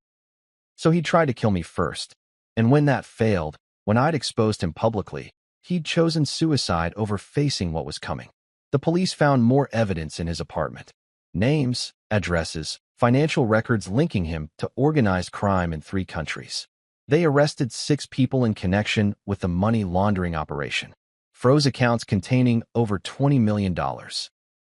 So he tried to kill me first. And when that failed, when I'd exposed him publicly, he'd chosen suicide over facing what was coming. The police found more evidence in his apartment. Names, addresses, financial records linking him to organized crime in 3 countries. They arrested 6 people in connection with the money laundering operation. Froze accounts containing over $20 million.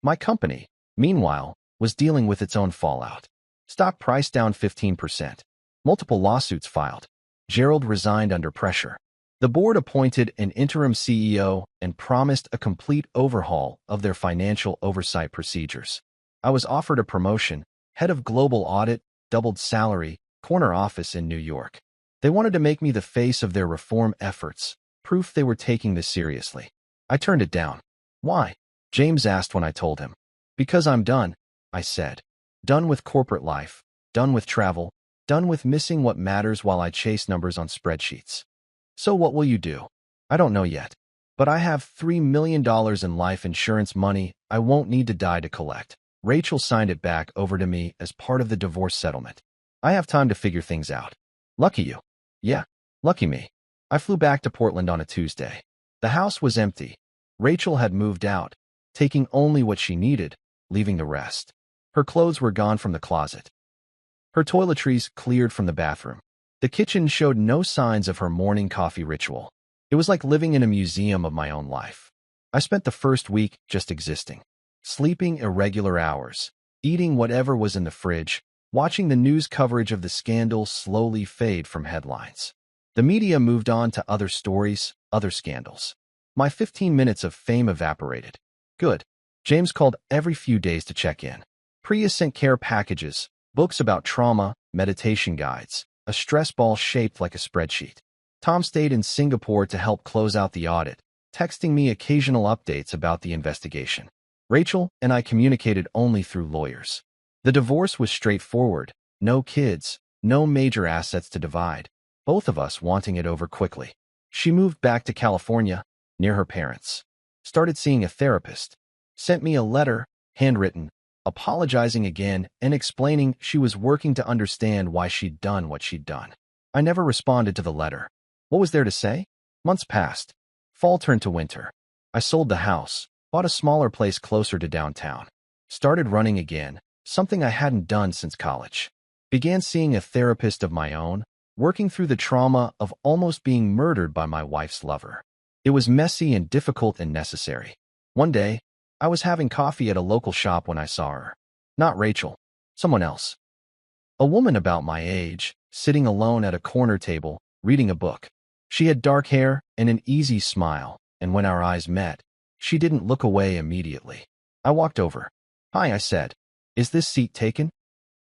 My company, meanwhile, was dealing with its own fallout. Stock price down 15%. Multiple lawsuits filed. Gerald resigned under pressure. The board appointed an interim CEO and promised a complete overhaul of their financial oversight procedures. I was offered a promotion, head of global audit, doubled salary, corner office in New York. They wanted to make me the face of their reform efforts, proof they were taking this seriously. I turned it down. "Why?" James asked when I told him. "Because I'm done," I said. Done with corporate life, done with travel, done with missing what matters while I chase numbers on spreadsheets. "So what will you do?" I don't know yet. But I have $3 million in life insurance money I won't need to die to collect. Rachel signed it back over to me as part of the divorce settlement. I have time to figure things out. Lucky you. Yeah, lucky me. I flew back to Portland on a Tuesday. The house was empty. Rachel had moved out, taking only what she needed, leaving the rest. Her clothes were gone from the closet. Her toiletries cleared from the bathroom. The kitchen showed no signs of her morning coffee ritual. It was like living in a museum of my own life. I spent the first week just existing, sleeping irregular hours, eating whatever was in the fridge, watching the news coverage of the scandal slowly fade from headlines. The media moved on to other stories, other scandals. My 15 minutes of fame evaporated. Good. James called every few days to check in. Priya sent care packages, books about trauma, meditation guides, a stress ball shaped like a spreadsheet. Tom stayed in Singapore to help close out the audit, texting me occasional updates about the investigation. Rachel and I communicated only through lawyers. The divorce was straightforward, no kids, no major assets to divide, both of us wanting it over quickly. She moved back to California, near her parents, started seeing a therapist, sent me a letter, handwritten, apologizing again and explaining she was working to understand why she'd done what she'd done. I never responded to the letter. What was there to say? Months passed. Fall turned to winter. I sold the house, bought a smaller place closer to downtown. Started running again, something I hadn't done since college. Began seeing a therapist of my own, working through the trauma of almost being murdered by my wife's lover. It was messy and difficult and necessary. One day, I was having coffee at a local shop when I saw her. Not Rachel, someone else. A woman about my age, sitting alone at a corner table, reading a book. She had dark hair and an easy smile, and when our eyes met, she didn't look away immediately. I walked over. Hi, I said. Is this seat taken?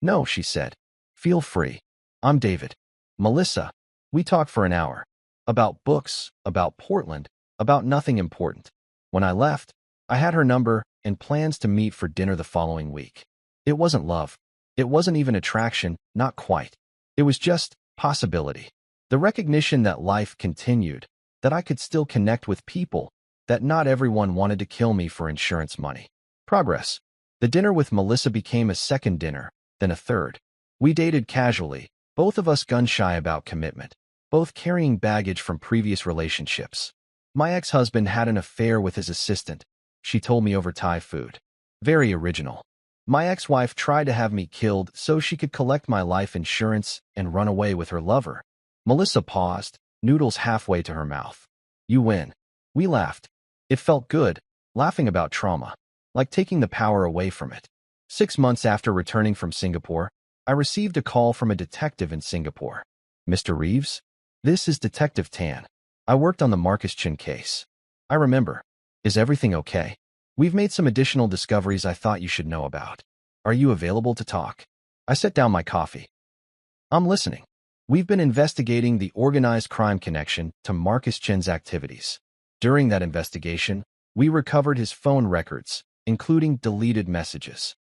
No, she said. Feel free. I'm David. Melissa. We talked for an hour. About books, about Portland, about nothing important. When I left, I had her number and plans to meet for dinner the following week. It wasn't love. It wasn't even attraction, not quite. It was just possibility. The recognition that life continued, that I could still connect with people, that not everyone wanted to kill me for insurance money. Progress. The dinner with Melissa became a second dinner, then a third. We dated casually, both of us gun-shy about commitment, both carrying baggage from previous relationships. My ex-husband had an affair with his assistant. She told me over Thai food. Very original. My ex-wife tried to have me killed so she could collect my life insurance and run away with her lover. Melissa paused, noodles halfway to her mouth. You win. We laughed. It felt good, laughing about trauma, like taking the power away from it. 6 months after returning from Singapore, I received a call from a detective in Singapore. Mr. Reeves? This is Detective Tan. I worked on the Marcus Chin case. I remember. Is everything okay? We've made some additional discoveries I thought you should know about. Are you available to talk? I set down my coffee. I'm listening. We've been investigating the organized crime connection to Marcus Chin's activities. During that investigation, we recovered his phone records, including deleted messages.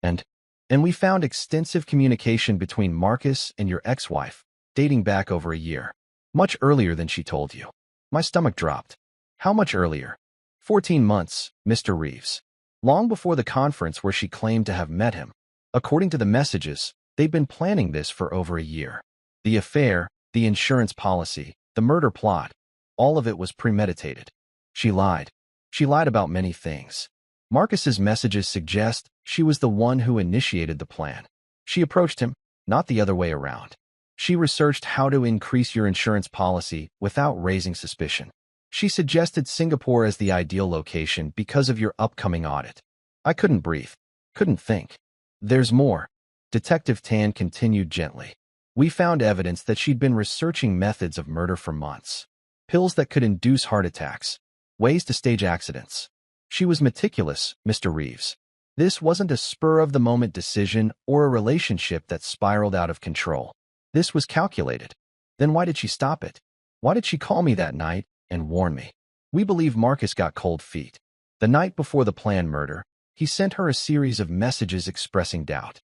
And we found extensive communication between Marcus and your ex-wife, dating back over a year. Much earlier than she told you. My stomach dropped. How much earlier? 14 months, Mr. Reeves. Long before the conference where she claimed to have met him. According to the messages, they'd been planning this for over a year. The affair, the insurance policy, the murder plot, all of it was premeditated. She lied. She lied about many things. Marcus's messages suggest she was the one who initiated the plan. She approached him, not the other way around. She researched how to increase your insurance policy without raising suspicion. She suggested Singapore as the ideal location because of your upcoming audit. I couldn't breathe. Couldn't think. There's more. Detective Tan continued gently. We found evidence that she'd been researching methods of murder for months. Pills that could induce heart attacks. Ways to stage accidents. She was meticulous, Mr. Reeves. This wasn't a spur-of-the-moment decision or a relationship that spiraled out of control. This was calculated. Then why did she stop it? Why did she call me that night and warn me? We believe Marcus got cold feet. The night before the planned murder, he sent her a series of messages expressing doubt.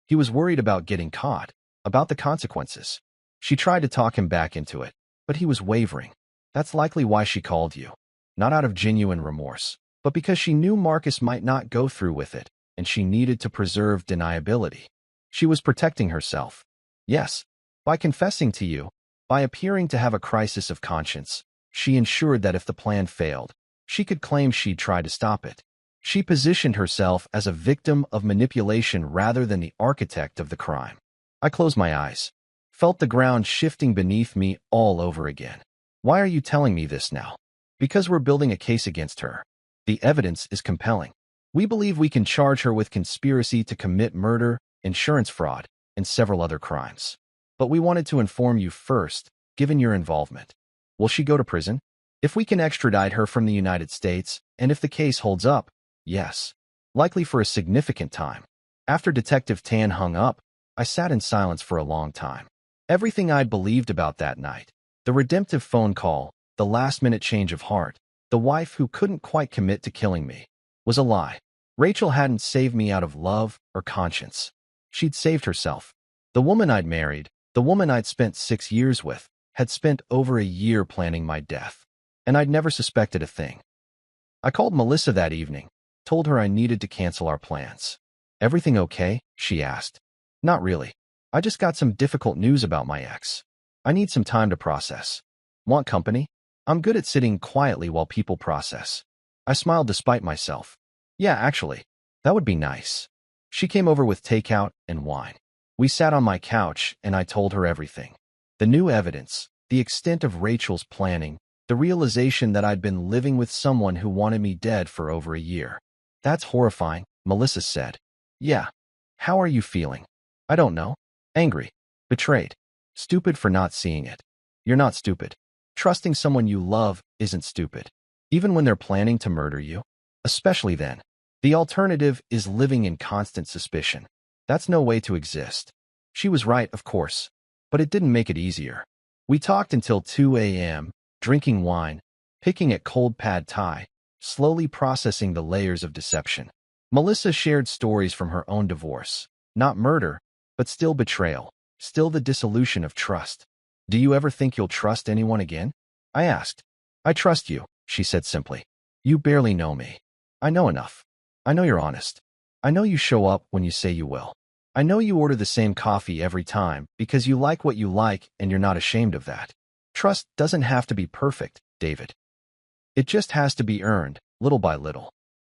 He was worried about getting caught, about the consequences. She tried to talk him back into it, but he was wavering. That's likely why she called you. Not out of genuine remorse, but because she knew Marcus might not go through with it, and she needed to preserve deniability. She was protecting herself. Yes, by confessing to you, by appearing to have a crisis of conscience, she ensured that if the plan failed, she could claim she'd tried to stop it. She positioned herself as a victim of manipulation rather than the architect of the crime. I closed my eyes, felt the ground shifting beneath me all over again. Why are you telling me this now? Because we're building a case against her. The evidence is compelling. We believe we can charge her with conspiracy to commit murder, insurance fraud, and several other crimes. But we wanted to inform you first, given your involvement. Will she go to prison? If we can extradite her from the United States, and if the case holds up, yes. Likely for a significant time. After Detective Tan hung up, I sat in silence for a long time. Everything I'd believed about that night, the redemptive phone call, the last-minute change of heart, the wife who couldn't quite commit to killing me, was a lie. Rachel hadn't saved me out of love or conscience. She'd saved herself. The woman I'd married, the woman I'd spent 6 years with, had spent over a year planning my death. And I'd never suspected a thing. I called Melissa that evening, told her I needed to cancel our plans. Everything okay? She asked. Not really. I just got some difficult news about my ex. I need some time to process. Want company? I'm good at sitting quietly while people process. I smiled despite myself. Yeah, actually, that would be nice. She came over with takeout and wine. We sat on my couch and I told her everything. The new evidence, the extent of Rachel's planning, the realization that I'd been living with someone who wanted me dead for over a year. That's horrifying, Melissa said. Yeah. How are you feeling? I don't know. Angry. Betrayed. Stupid for not seeing it. You're not stupid. Trusting someone you love isn't stupid. Even when they're planning to murder you. Especially then. The alternative is living in constant suspicion. That's no way to exist. She was right, of course. But it didn't make it easier. We talked until 2 a.m., drinking wine, picking at cold pad thai, slowly processing the layers of deception. Melissa shared stories from her own divorce. Not murder, but still betrayal. Still the dissolution of trust. Do you ever think you'll trust anyone again? I asked. I trust you, she said simply. You barely know me. I know enough. I know you're honest. I know you show up when you say you will. I know you order the same coffee every time because you like what you like and you're not ashamed of that. Trust doesn't have to be perfect, David. It just has to be earned, little by little.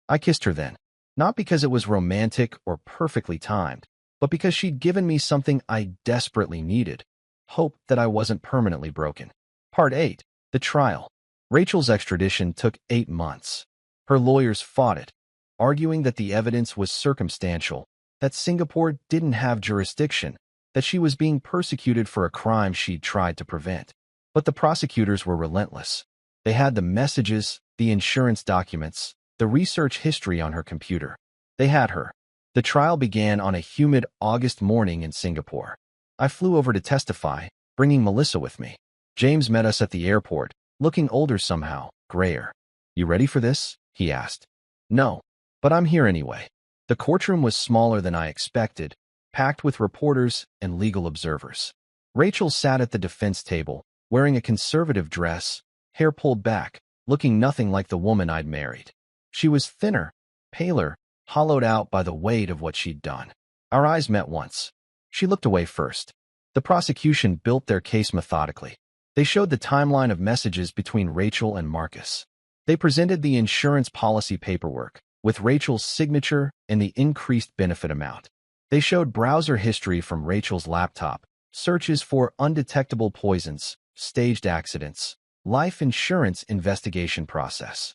I kissed her then, not because it was romantic or perfectly timed, but because she'd given me something I desperately needed. Hope that I wasn't permanently broken. Part 8. The trial. Rachel's extradition took 8 months. Her lawyers fought it, arguing that the evidence was circumstantial, that Singapore didn't have jurisdiction, that she was being persecuted for a crime she'd tried to prevent. But the prosecutors were relentless. They had the messages, the insurance documents, the research history on her computer. They had her. The trial began on a humid August morning in Singapore. I flew over to testify, bringing Melissa with me. James met us at the airport, looking older somehow, grayer. You ready for this? He asked. No, but I'm here anyway. The courtroom was smaller than I expected, packed with reporters and legal observers. Rachel sat at the defense table, wearing a conservative dress, hair pulled back, looking nothing like the woman I'd married. She was thinner, paler, hollowed out by the weight of what she'd done. Our eyes met once. She looked away first. The prosecution built their case methodically. They showed the timeline of messages between Rachel and Marcus. They presented the insurance policy paperwork, with Rachel's signature and the increased benefit amount. They showed browser history from Rachel's laptop, searches for undetectable poisons, staged accidents, life insurance investigation process.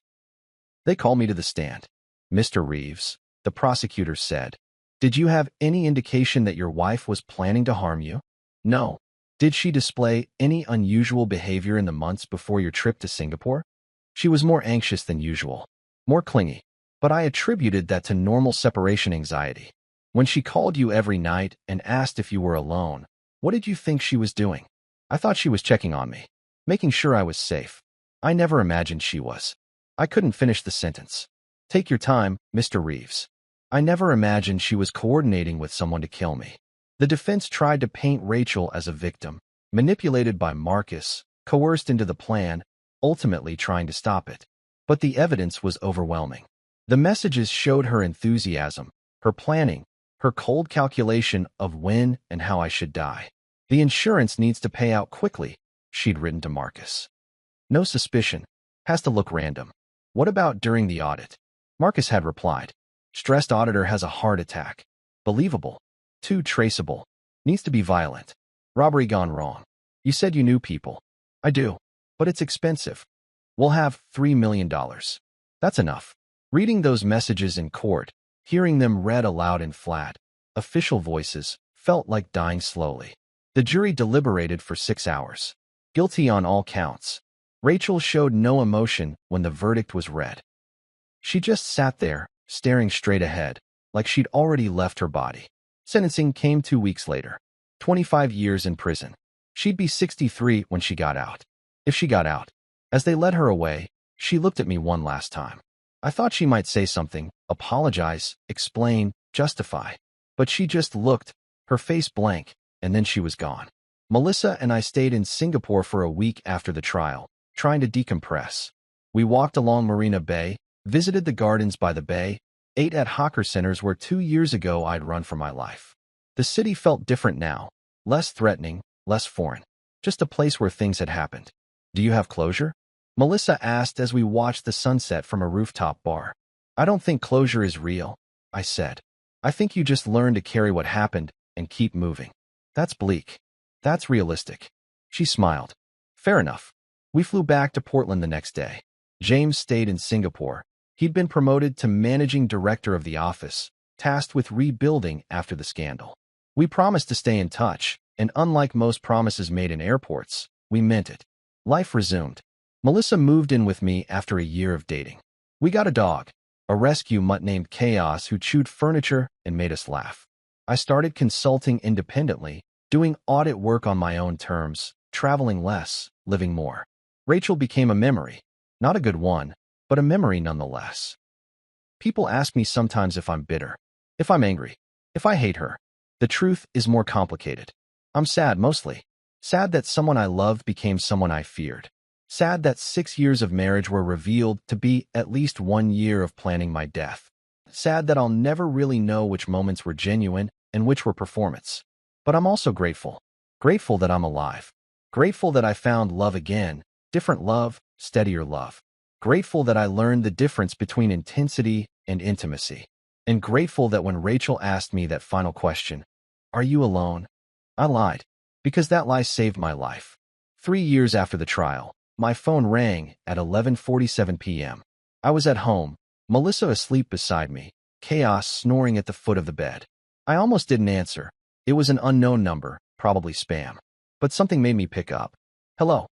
They called me to the stand. Mr. Reeves, the prosecutor said, did you have any indication that your wife was planning to harm you? No. Did she display any unusual behavior in the months before your trip to Singapore? She was more anxious than usual, more clingy, but I attributed that to normal separation anxiety. When she called you every night and asked if you were alone, what did you think she was doing? I thought she was checking on me, making sure I was safe. I never imagined she was. I couldn't finish the sentence. Take your time, Mr. Reeves. I never imagined she was coordinating with someone to kill me. The defense tried to paint Rachel as a victim, manipulated by Marcus, coerced into the plan, ultimately trying to stop it. But the evidence was overwhelming. The messages showed her enthusiasm, her planning, her cold calculation of when and how I should die. The insurance needs to pay out quickly, she'd written to Marcus. No suspicion. Has to look random. What about during the audit? Marcus had replied. Stressed auditor has a heart attack. Believable. Too traceable. Needs to be violent. Robbery gone wrong. You said you knew people. I do. But it's expensive. We'll have $3 million. That's enough. Reading those messages in court, hearing them read aloud in flat, official voices, felt like dying slowly. The jury deliberated for 6 hours. Guilty on all counts. Rachel showed no emotion when the verdict was read. She just sat there, staring straight ahead, like she'd already left her body. Sentencing came 2 weeks later. 25 years in prison. She'd be 63 when she got out. If she got out. As they led her away, she looked at me one last time. I thought she might say something, apologize, explain, justify. But she just looked, her face blank, and then she was gone. Melissa and I stayed in Singapore for a week after the trial, trying to decompress. We walked along Marina Bay, visited the gardens by the bay, ate at hawker centers where 2 years ago I'd run for my life. The city felt different now, less threatening, less foreign. Just a place where things had happened. Do you have closure? Melissa asked as we watched the sunset from a rooftop bar. I don't think closure is real, I said. I think you just learn to carry what happened and keep moving. That's bleak. That's realistic. She smiled. Fair enough. We flew back to Portland the next day. James stayed in Singapore. He'd been promoted to managing director of the office, tasked with rebuilding after the scandal. We promised to stay in touch, and unlike most promises made in airports, we meant it. Life resumed. Melissa moved in with me after a year of dating. We got a dog, a rescue mutt named Chaos who chewed furniture and made us laugh. I started consulting independently, doing audit work on my own terms, traveling less, living more. Rachel became a memory. Not a good one, but a memory nonetheless. People ask me sometimes if I'm bitter, if I'm angry, if I hate her. The truth is more complicated. I'm sad mostly. Sad that someone I loved became someone I feared. Sad that 6 years of marriage were revealed to be at least 1 year of planning my death. Sad that I'll never really know which moments were genuine and which were performance. But I'm also grateful. Grateful that I'm alive. Grateful that I found love again, different love, steadier love. Grateful that I learned the difference between intensity and intimacy. And grateful that when Rachel asked me that final question, "Are you alone?" I lied. Because that lie saved my life. 3 years after the trial, my phone rang at 11:47 p.m. I was at home, Melissa asleep beside me, Chaos snoring at the foot of the bed. I almost didn't answer. It was an unknown number, probably spam. But something made me pick up. Hello.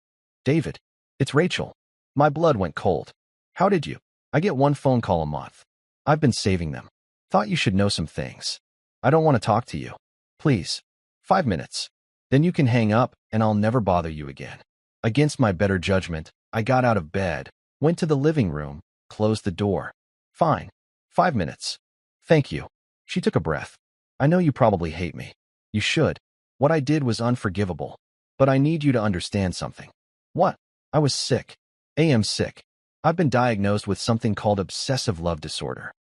David. It's Rachel. My blood went cold. How did you? I get one phone call a month. I've been saving them. Thought you should know some things. I don't want to talk to you. Please. 5 minutes. Then you can hang up and I'll never bother you again. Against my better judgment, I got out of bed, went to the living room, closed the door. Fine. 5 minutes. Thank you. She took a breath. I know you probably hate me. You should. What I did was unforgivable. But I need you to understand something. What? I was sick. I'm sick. I've been diagnosed with something called obsessive love disorder.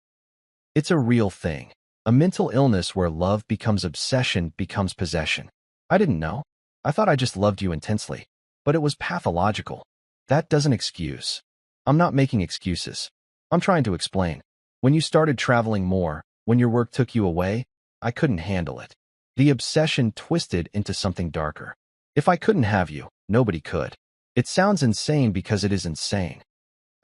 It's a real thing. A mental illness where love becomes obsession, becomes possession. I didn't know. I thought I just loved you intensely. But it was pathological. That doesn't excuse. I'm not making excuses. I'm trying to explain. When you started traveling more, when your work took you away, I couldn't handle it. The obsession twisted into something darker. If I couldn't have you, nobody could. It sounds insane because it is insane.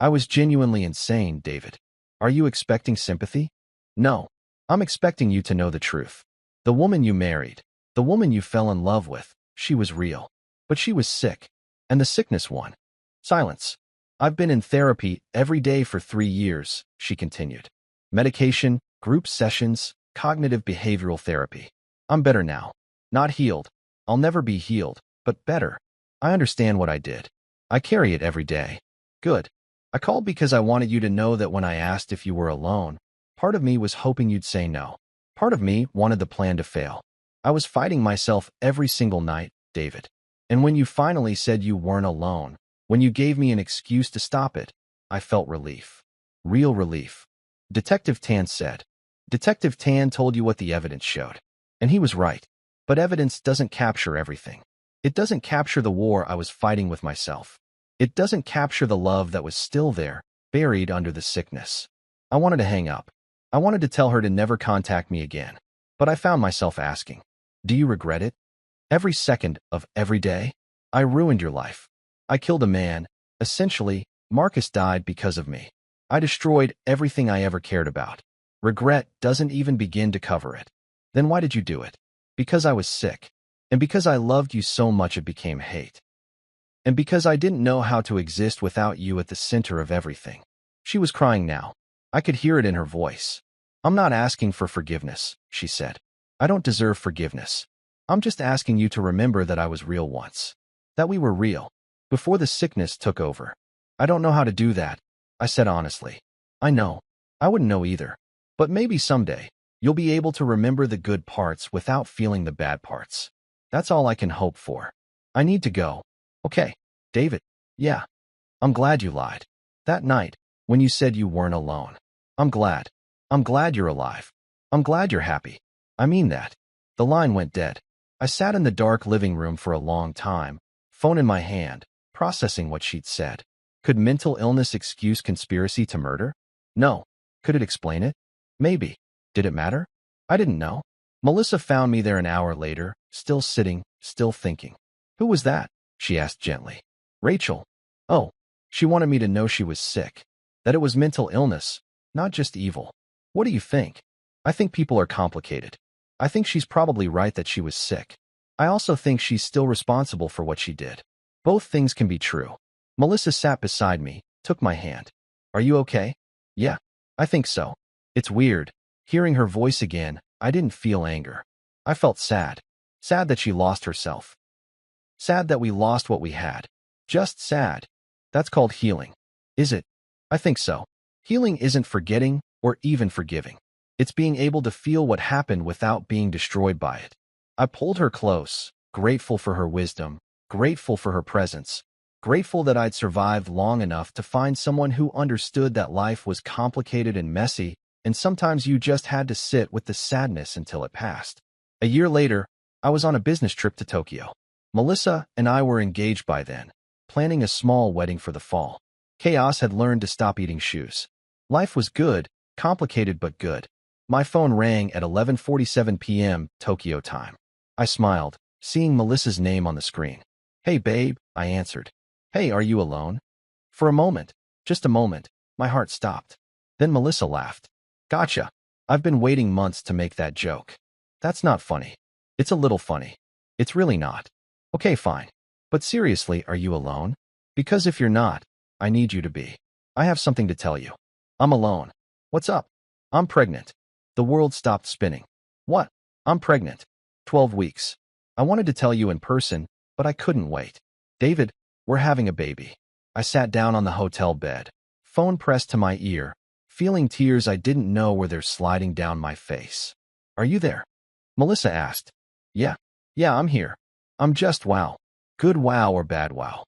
I was genuinely insane, David. Are you expecting sympathy? No. I'm expecting you to know the truth. The woman you married, the woman you fell in love with, she was real. But she was sick. And the sickness won. Silence. I've been in therapy every day for 3 years, she continued. Medication, group sessions, cognitive behavioral therapy. I'm better now. Not healed. I'll never be healed, but better. I understand what I did. I carry it every day. Good. I called because I wanted you to know that when I asked if you were alone, part of me was hoping you'd say no. Part of me wanted the plan to fail. I was fighting myself every single night, David. And when you finally said you weren't alone, When you gave me an excuse to stop it, I felt relief. Real relief. Detective Tan said. Detective Tan told you what the evidence showed. And he was right. But evidence doesn't capture everything. It doesn't capture the war I was fighting with myself. It doesn't capture the love that was still there, buried under the sickness. I wanted to hang up. I wanted to tell her to never contact me again. But I found myself asking, do you regret it? Every second of every day? I ruined your life. I killed a man. Essentially, Marcus died because of me. I destroyed everything I ever cared about. Regret doesn't even begin to cover it. Then why did you do it? Because I was sick. And because I loved you so much it became hate. And because I didn't know how to exist without you at the center of everything. She was crying now. I could hear it in her voice. I'm not asking for forgiveness, she said. I don't deserve forgiveness. I'm just asking you to remember that I was real once. That we were real. Before the sickness took over. I don't know how to do that, I said honestly. I know. I wouldn't know either. But maybe someday, you'll be able to remember the good parts without feeling the bad parts. That's all I can hope for. I need to go. Okay, David. Yeah. I'm glad you lied. That night, when you said you weren't alone. I'm glad. I'm glad you're alive. I'm glad you're happy. I mean that. The line went dead. I sat in the dark living room for a long time, phone in my hand, processing what she'd said. Could mental illness excuse conspiracy to murder? No. Could it explain it? Maybe. Did it matter? I didn't know. Melissa found me there an hour later, still sitting, still thinking. Who was that? She asked gently. Rachel. Oh, she wanted me to know she was sick. That it was mental illness, not just evil. What do you think? I think people are complicated. I think she's probably right that she was sick. I also think she's still responsible for what she did. Both things can be true. Melissa sat beside me, took my hand. Are you okay? Yeah, I think so. It's weird. Hearing her voice again, I didn't feel anger. I felt sad. Sad that she lost herself. Sad that we lost what we had. Just sad. That's called healing. Is it? I think so. Healing isn't forgetting or even forgiving. It's being able to feel what happened without being destroyed by it. I pulled her close, grateful for her wisdom, grateful for her presence, grateful that I'd survived long enough to find someone who understood that life was complicated and messy, and sometimes you just had to sit with the sadness until it passed. A year later, I was on a business trip to Tokyo. Melissa and I were engaged by then, planning a small wedding for the fall. Chaos had learned to stop eating shoes. Life was good, complicated but good. My phone rang at 11:47 p.m. Tokyo time. I smiled, seeing Melissa's name on the screen. Hey babe, I answered. Hey, are you alone? For a moment, just a moment, my heart stopped. Then Melissa laughed. Gotcha. I've been waiting months to make that joke. That's not funny. It's a little funny. It's really not. Okay, fine. But seriously, are you alone? Because if you're not, I need you to be. I have something to tell you. I'm alone. What's up? I'm pregnant. The world stopped spinning. What? I'm pregnant. 12 weeks. I wanted to tell you in person, but I couldn't wait. David, we're having a baby. I sat down on the hotel bed, phone pressed to my ear, feeling tears I didn't know were there sliding down my face. Are you there? Melissa asked. Yeah, I'm here. I'm just wow. Good wow or bad wow?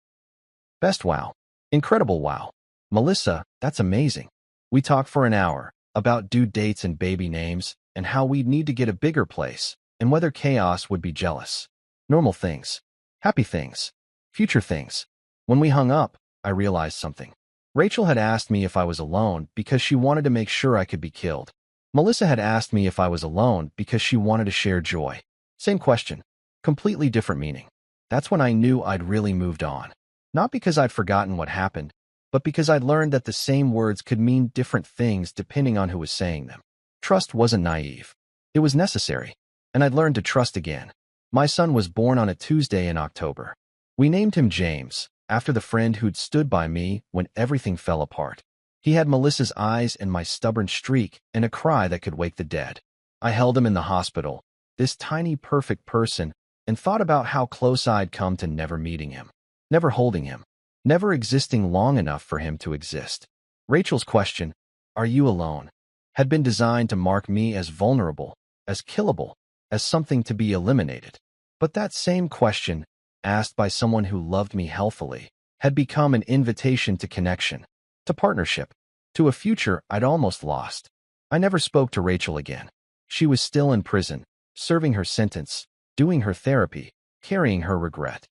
Best wow. Incredible wow. Melissa, that's amazing. We talked for an hour about due dates and baby names and how we'd need to get a bigger place and whether Chaos would be jealous. Normal things. Happy things. Future things. When we hung up, I realized something. Rachel had asked me if I was alone because she wanted to make sure I could be killed. Melissa had asked me if I was alone because she wanted to share joy. Same question. Completely different meaning. That's when I knew I'd really moved on. Not because I'd forgotten what happened, but because I'd learned that the same words could mean different things depending on who was saying them. Trust wasn't naive. It was necessary. And I'd learned to trust again. My son was born on a Tuesday in October. We named him James, after the friend who'd stood by me when everything fell apart. He had Melissa's eyes and my stubborn streak and a cry that could wake the dead. I held him in the hospital, this tiny perfect person, and thought about how close I'd come to never meeting him, never holding him, never existing long enough for him to exist. Rachel's question, are you alone, had been designed to mark me as vulnerable, as killable, as something to be eliminated. But that same question, asked by someone who loved me healthily, had become an invitation to connection, to partnership, to a future I'd almost lost. I never spoke to Rachel again. She was still in prison, serving her sentence, doing her therapy, carrying her regret.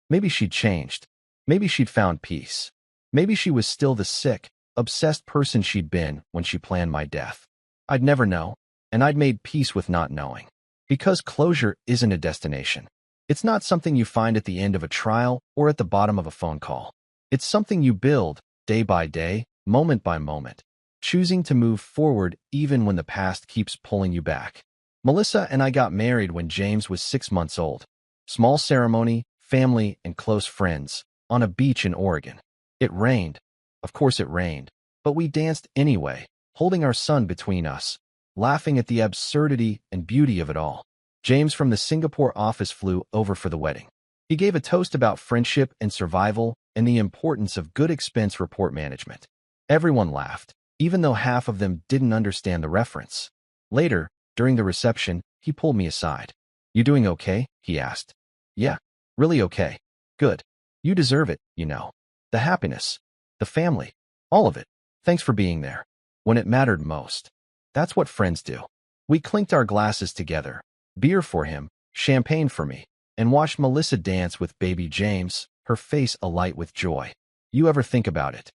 Maybe she'd changed. Maybe she'd found peace. Maybe she was still the sick, obsessed person she'd been when she planned my death. I'd never know, and I'd made peace with not knowing. Because closure isn't a destination. It's not something you find at the end of a trial or at the bottom of a phone call. It's something you build, day by day, moment by moment, choosing to move forward even when the past keeps pulling you back. Melissa and I got married when James was 6 months old. Small ceremony, family, and close friends, on a beach in Oregon. It rained. Of course it rained. But we danced anyway, holding our son between us, laughing at the absurdity and beauty of it all. James from the Singapore office flew over for the wedding. He gave a toast about friendship and survival and the importance of good expense report management. Everyone laughed, even though half of them didn't understand the reference. Later, during the reception, he pulled me aside. "You doing okay?" he asked. "Yeah, really okay. Good. You deserve it, you know. The happiness, the family, all of it. Thanks for being there. When it mattered most." That's what friends do. We clinked our glasses together, beer for him, champagne for me, and watched Melissa dance with baby James, her face alight with joy. "You ever think about it?"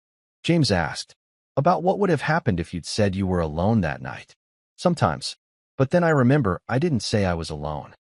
James asked. "About what would have happened if you'd said you were alone that night?" "Sometimes. But then I remember I didn't say I was alone.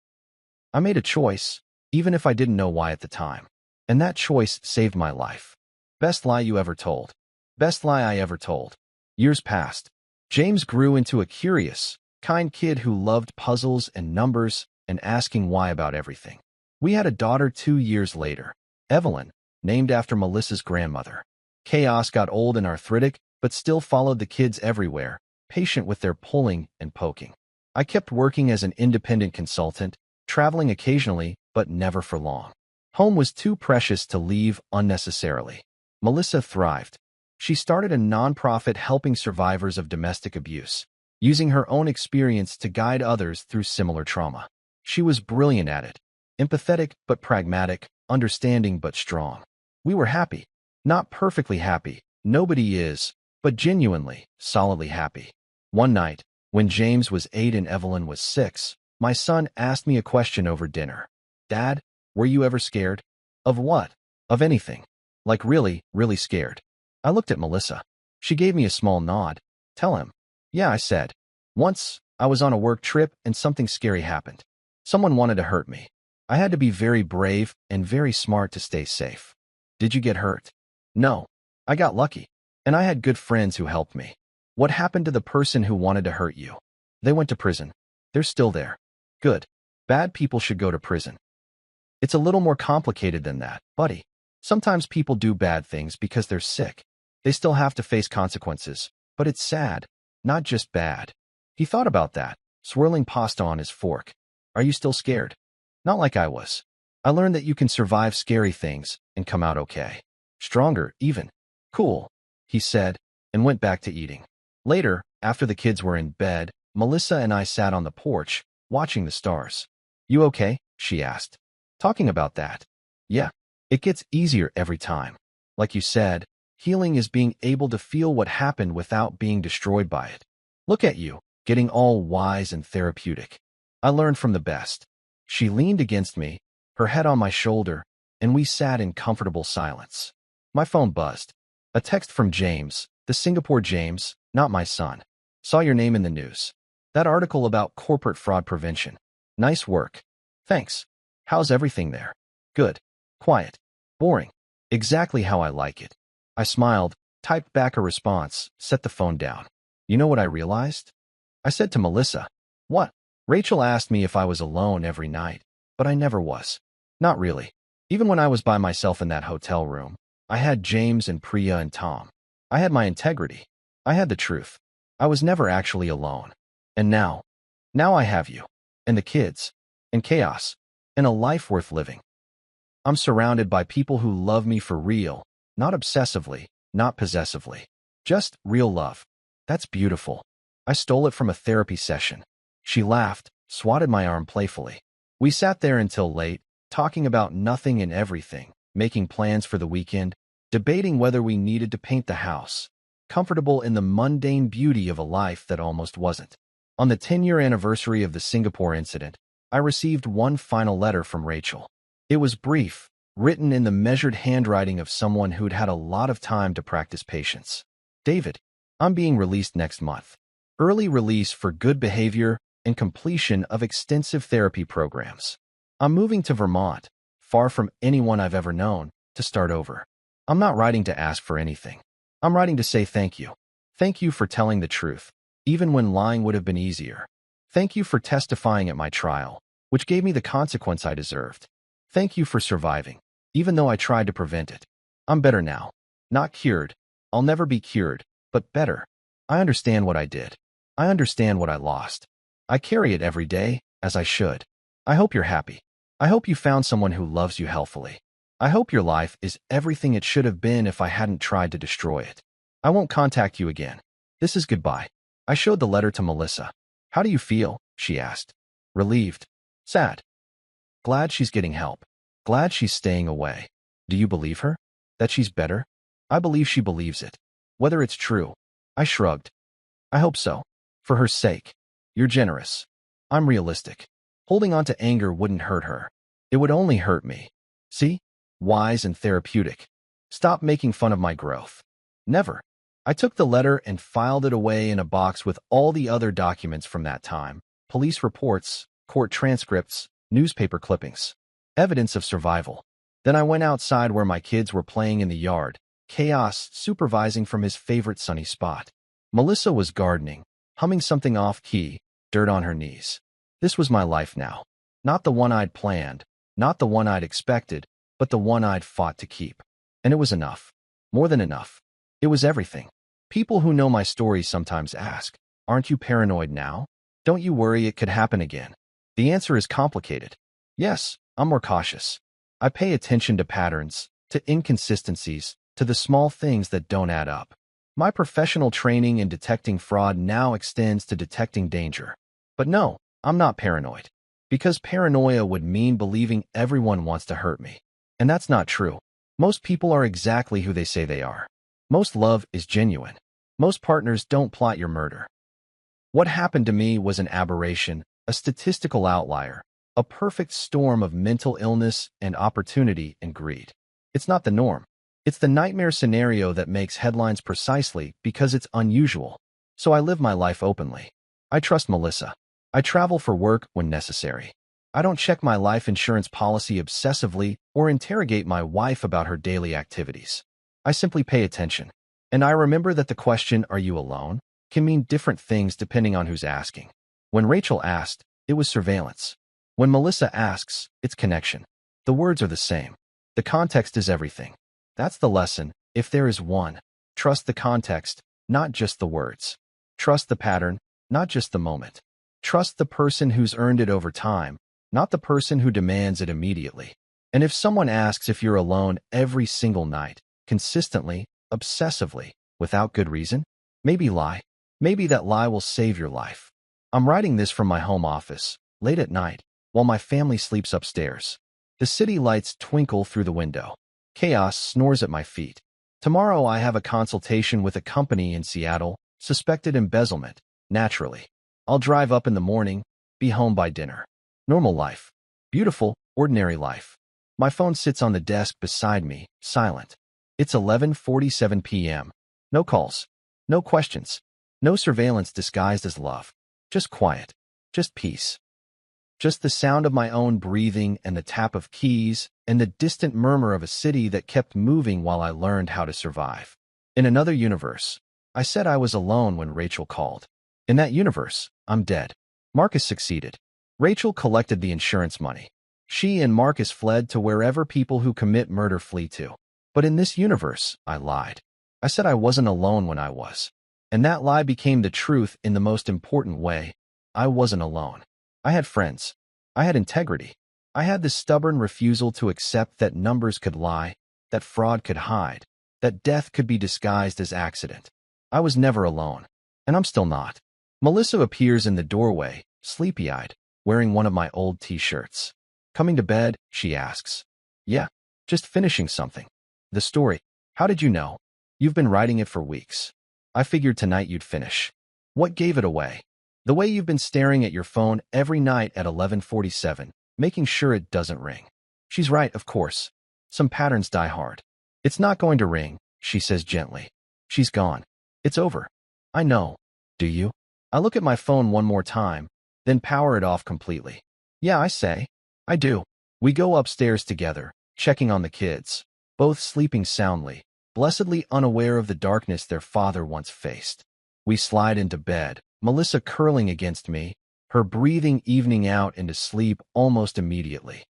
I made a choice, even if I didn't know why at the time. And that choice saved my life." Best lie you ever told. Best lie I ever told. Years passed. James grew into a curious, kind kid who loved puzzles and numbers and asking why about everything. We had a daughter 2 years later, Evelyn, named after Melissa's grandmother. Chaos got old and arthritic, but still followed the kids everywhere, patient with their pulling and poking. I kept working as an independent consultant, traveling occasionally, but never for long. Home was too precious to leave unnecessarily. Melissa thrived. She started a nonprofit helping survivors of domestic abuse, using her own experience to guide others through similar trauma. She was brilliant at it, empathetic but pragmatic, understanding but strong. We were happy. Not perfectly happy, nobody is, but genuinely, solidly happy. One night, when James was 8 and Evelyn was 6, my son asked me a question over dinner. "Dad, were you ever scared?" "Of what?" "Of anything. Like really, really scared." I looked at Melissa. She gave me a small nod. "Tell him." "Yeah," I said. "Once, I was on a work trip and something scary happened. Someone wanted to hurt me. I had to be very brave and very smart to stay safe." "Did you get hurt?" "No. I got lucky. And I had good friends who helped me." "What happened to the person who wanted to hurt you?" "They went to prison. They're still there." "Good. Bad people should go to prison." "It's a little more complicated than that, buddy. Sometimes people do bad things because they're sick. They still have to face consequences, but it's sad, not just bad." He thought about that, swirling pasta on his fork. "Are you still scared?" "Not like I was. I learned that you can survive scary things and come out okay. Stronger, even." "Cool," he said, and went back to eating. Later, after the kids were in bed, Melissa and I sat on the porch, watching the stars. "You okay?" she asked. "Talking about that." "Yeah. It gets easier every time. Like you said, healing is being able to feel what happened without being destroyed by it. Look at you, getting all wise and therapeutic. I learned from the best." She leaned against me, her head on my shoulder, and we sat in comfortable silence. My phone buzzed. A text from James, the Singapore James, not my son. "Saw your name in the news. That article about corporate fraud prevention. Nice work. Thanks. How's everything there?" "Good. Quiet. Boring. Exactly how I like it." I smiled, typed back a response, set the phone down. "You know what I realized?" I said to Melissa. "What?" "Rachel asked me if I was alone every night, but I never was. Not really. Even when I was by myself in that hotel room, I had James and Priya and Tom. I had my integrity. I had the truth. I was never actually alone. And now I have you, and the kids, and chaos, and a life worth living. I'm surrounded by people who love me for real, not obsessively, not possessively. Just real love. That's beautiful." I stole it from a therapy session. She laughed, swatted my arm playfully. We sat there until late, talking about nothing and everything, making plans for the weekend, debating whether we needed to paint the house, comfortable in the mundane beauty of a life that almost wasn't. On the 10-year anniversary of the Singapore incident, I received one final letter from Rachel. It was brief, written in the measured handwriting of someone who'd had a lot of time to practice patience. David, I'm being released next month. Early release for good behavior and completion of extensive therapy programs. I'm moving to Vermont, far from anyone I've ever known, to start over. I'm not writing to ask for anything. I'm writing to say thank you. Thank you for telling the truth, even when lying would have been easier. Thank you for testifying at my trial, which gave me the consequence I deserved. Thank you for surviving, even though I tried to prevent it. I'm better now. Not cured. I'll never be cured, but better. I understand what I did. I understand what I lost. I carry it every day, as I should. I hope you're happy. I hope you found someone who loves you healthfully. I hope your life is everything it should have been if I hadn't tried to destroy it. I won't contact you again. This is goodbye. I showed the letter to Melissa. How do you feel? She asked. Relieved. Sad. Glad she's getting help. Glad she's staying away. Do you believe her? That she's better? I believe she believes it. Whether it's true. I shrugged. I hope so. For her sake. You're generous. I'm realistic. Holding on to anger wouldn't hurt her. It would only hurt me. See? Wise and therapeutic. Stop making fun of my growth. Never. I took the letter and filed it away in a box with all the other documents from that time. Police reports, court transcripts, newspaper clippings. Evidence of survival. Then I went outside where my kids were playing in the yard, Chaos supervising from his favorite sunny spot. Melissa was gardening, humming something off-key, dirt on her knees. This was my life now. Not the one I'd planned, not the one I'd expected, but the one I'd fought to keep. And it was enough. More than enough. It was everything. People who know my story sometimes ask, aren't you paranoid now? Don't you worry it could happen again? The answer is complicated. Yes, I'm more cautious. I pay attention to patterns, to inconsistencies, to the small things that don't add up. My professional training in detecting fraud now extends to detecting danger. But no, I'm not paranoid. Because paranoia would mean believing everyone wants to hurt me. And that's not true. Most people are exactly who they say they are. Most love is genuine. Most partners don't plot your murder. What happened to me was an aberration, a statistical outlier, a perfect storm of mental illness and opportunity and greed. It's not the norm. It's the nightmare scenario that makes headlines precisely because it's unusual. So I live my life openly. I trust Melissa. I travel for work when necessary. I don't check my life insurance policy obsessively or interrogate my wife about her daily activities. I simply pay attention. And I remember that the question, "Are you alone?" can mean different things depending on who's asking. When Rachel asked, it was surveillance. When Melissa asks, it's connection. The words are the same. The context is everything. That's the lesson, if there is one. Trust the context, not just the words. Trust the pattern, not just the moment. Trust the person who's earned it over time, not the person who demands it immediately. And if someone asks if you're alone every single night, consistently, obsessively, without good reason, maybe lie. Maybe that lie will save your life. I'm writing this from my home office, late at night, while my family sleeps upstairs. The city lights twinkle through the window. Chaos snores at my feet. Tomorrow I have a consultation with a company in Seattle, suspected embezzlement, naturally. I'll drive up in the morning, be home by dinner. Normal life. Beautiful, ordinary life. My phone sits on the desk beside me, silent. It's 11:47 p.m. No calls. No questions. No surveillance disguised as love. Just quiet. Just peace. Just the sound of my own breathing and the tap of keys and the distant murmur of a city that kept moving while I learned how to survive. In another universe, I said I was alone when Rachel called. In that universe, I'm dead. Marcus succeeded. Rachel collected the insurance money. She and Marcus fled to wherever people who commit murder flee to. But in this universe, I lied. I said I wasn't alone when I was. And that lie became the truth in the most important way. I wasn't alone. I had friends. I had integrity. I had the stubborn refusal to accept that numbers could lie, that fraud could hide, that death could be disguised as accident. I was never alone. And I'm still not. Melissa appears in the doorway, sleepy-eyed, wearing one of my old t-shirts. Coming to bed, she asks. Yeah, Just finishing something. The story. How did you know? You've been writing it for weeks. I figured tonight you'd finish. What gave it away? The way you've been staring at your phone every night at 11:47, making sure it doesn't ring. She's right, of course. Some patterns die hard. It's not going to ring, she says gently. She's gone. It's over. I know. Do you? I look at my phone one more time, then power it off completely. Yeah, I say. I do. We go upstairs together, checking on the kids, both sleeping soundly, blessedly unaware of the darkness their father once faced. We slide into bed, Melissa curling against me, her breathing evening out into sleep almost immediately.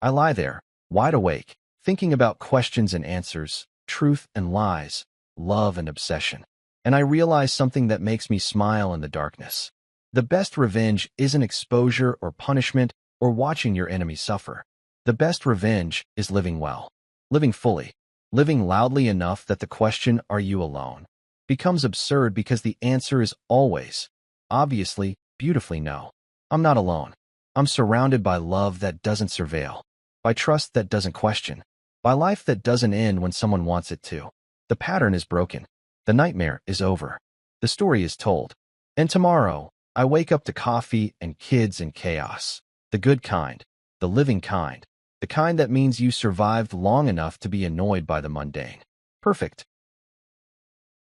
I lie there, wide awake, thinking about questions and answers, truth and lies, love and obsession. And I realize something that makes me smile in the darkness. The best revenge isn't exposure or punishment or watching your enemy suffer. The best revenge is living well, living fully, living loudly enough that the question, "Are you alone?" becomes absurd because the answer is always, obviously, beautifully no. I'm not alone. I'm surrounded by love that doesn't surveil, by trust that doesn't question, by life that doesn't end when someone wants it to. The pattern is broken. The nightmare is over. The story is told. And tomorrow, I wake up to coffee and kids and chaos. The good kind, the living kind, the kind that means you survived long enough to be annoyed by the mundane. Perfect.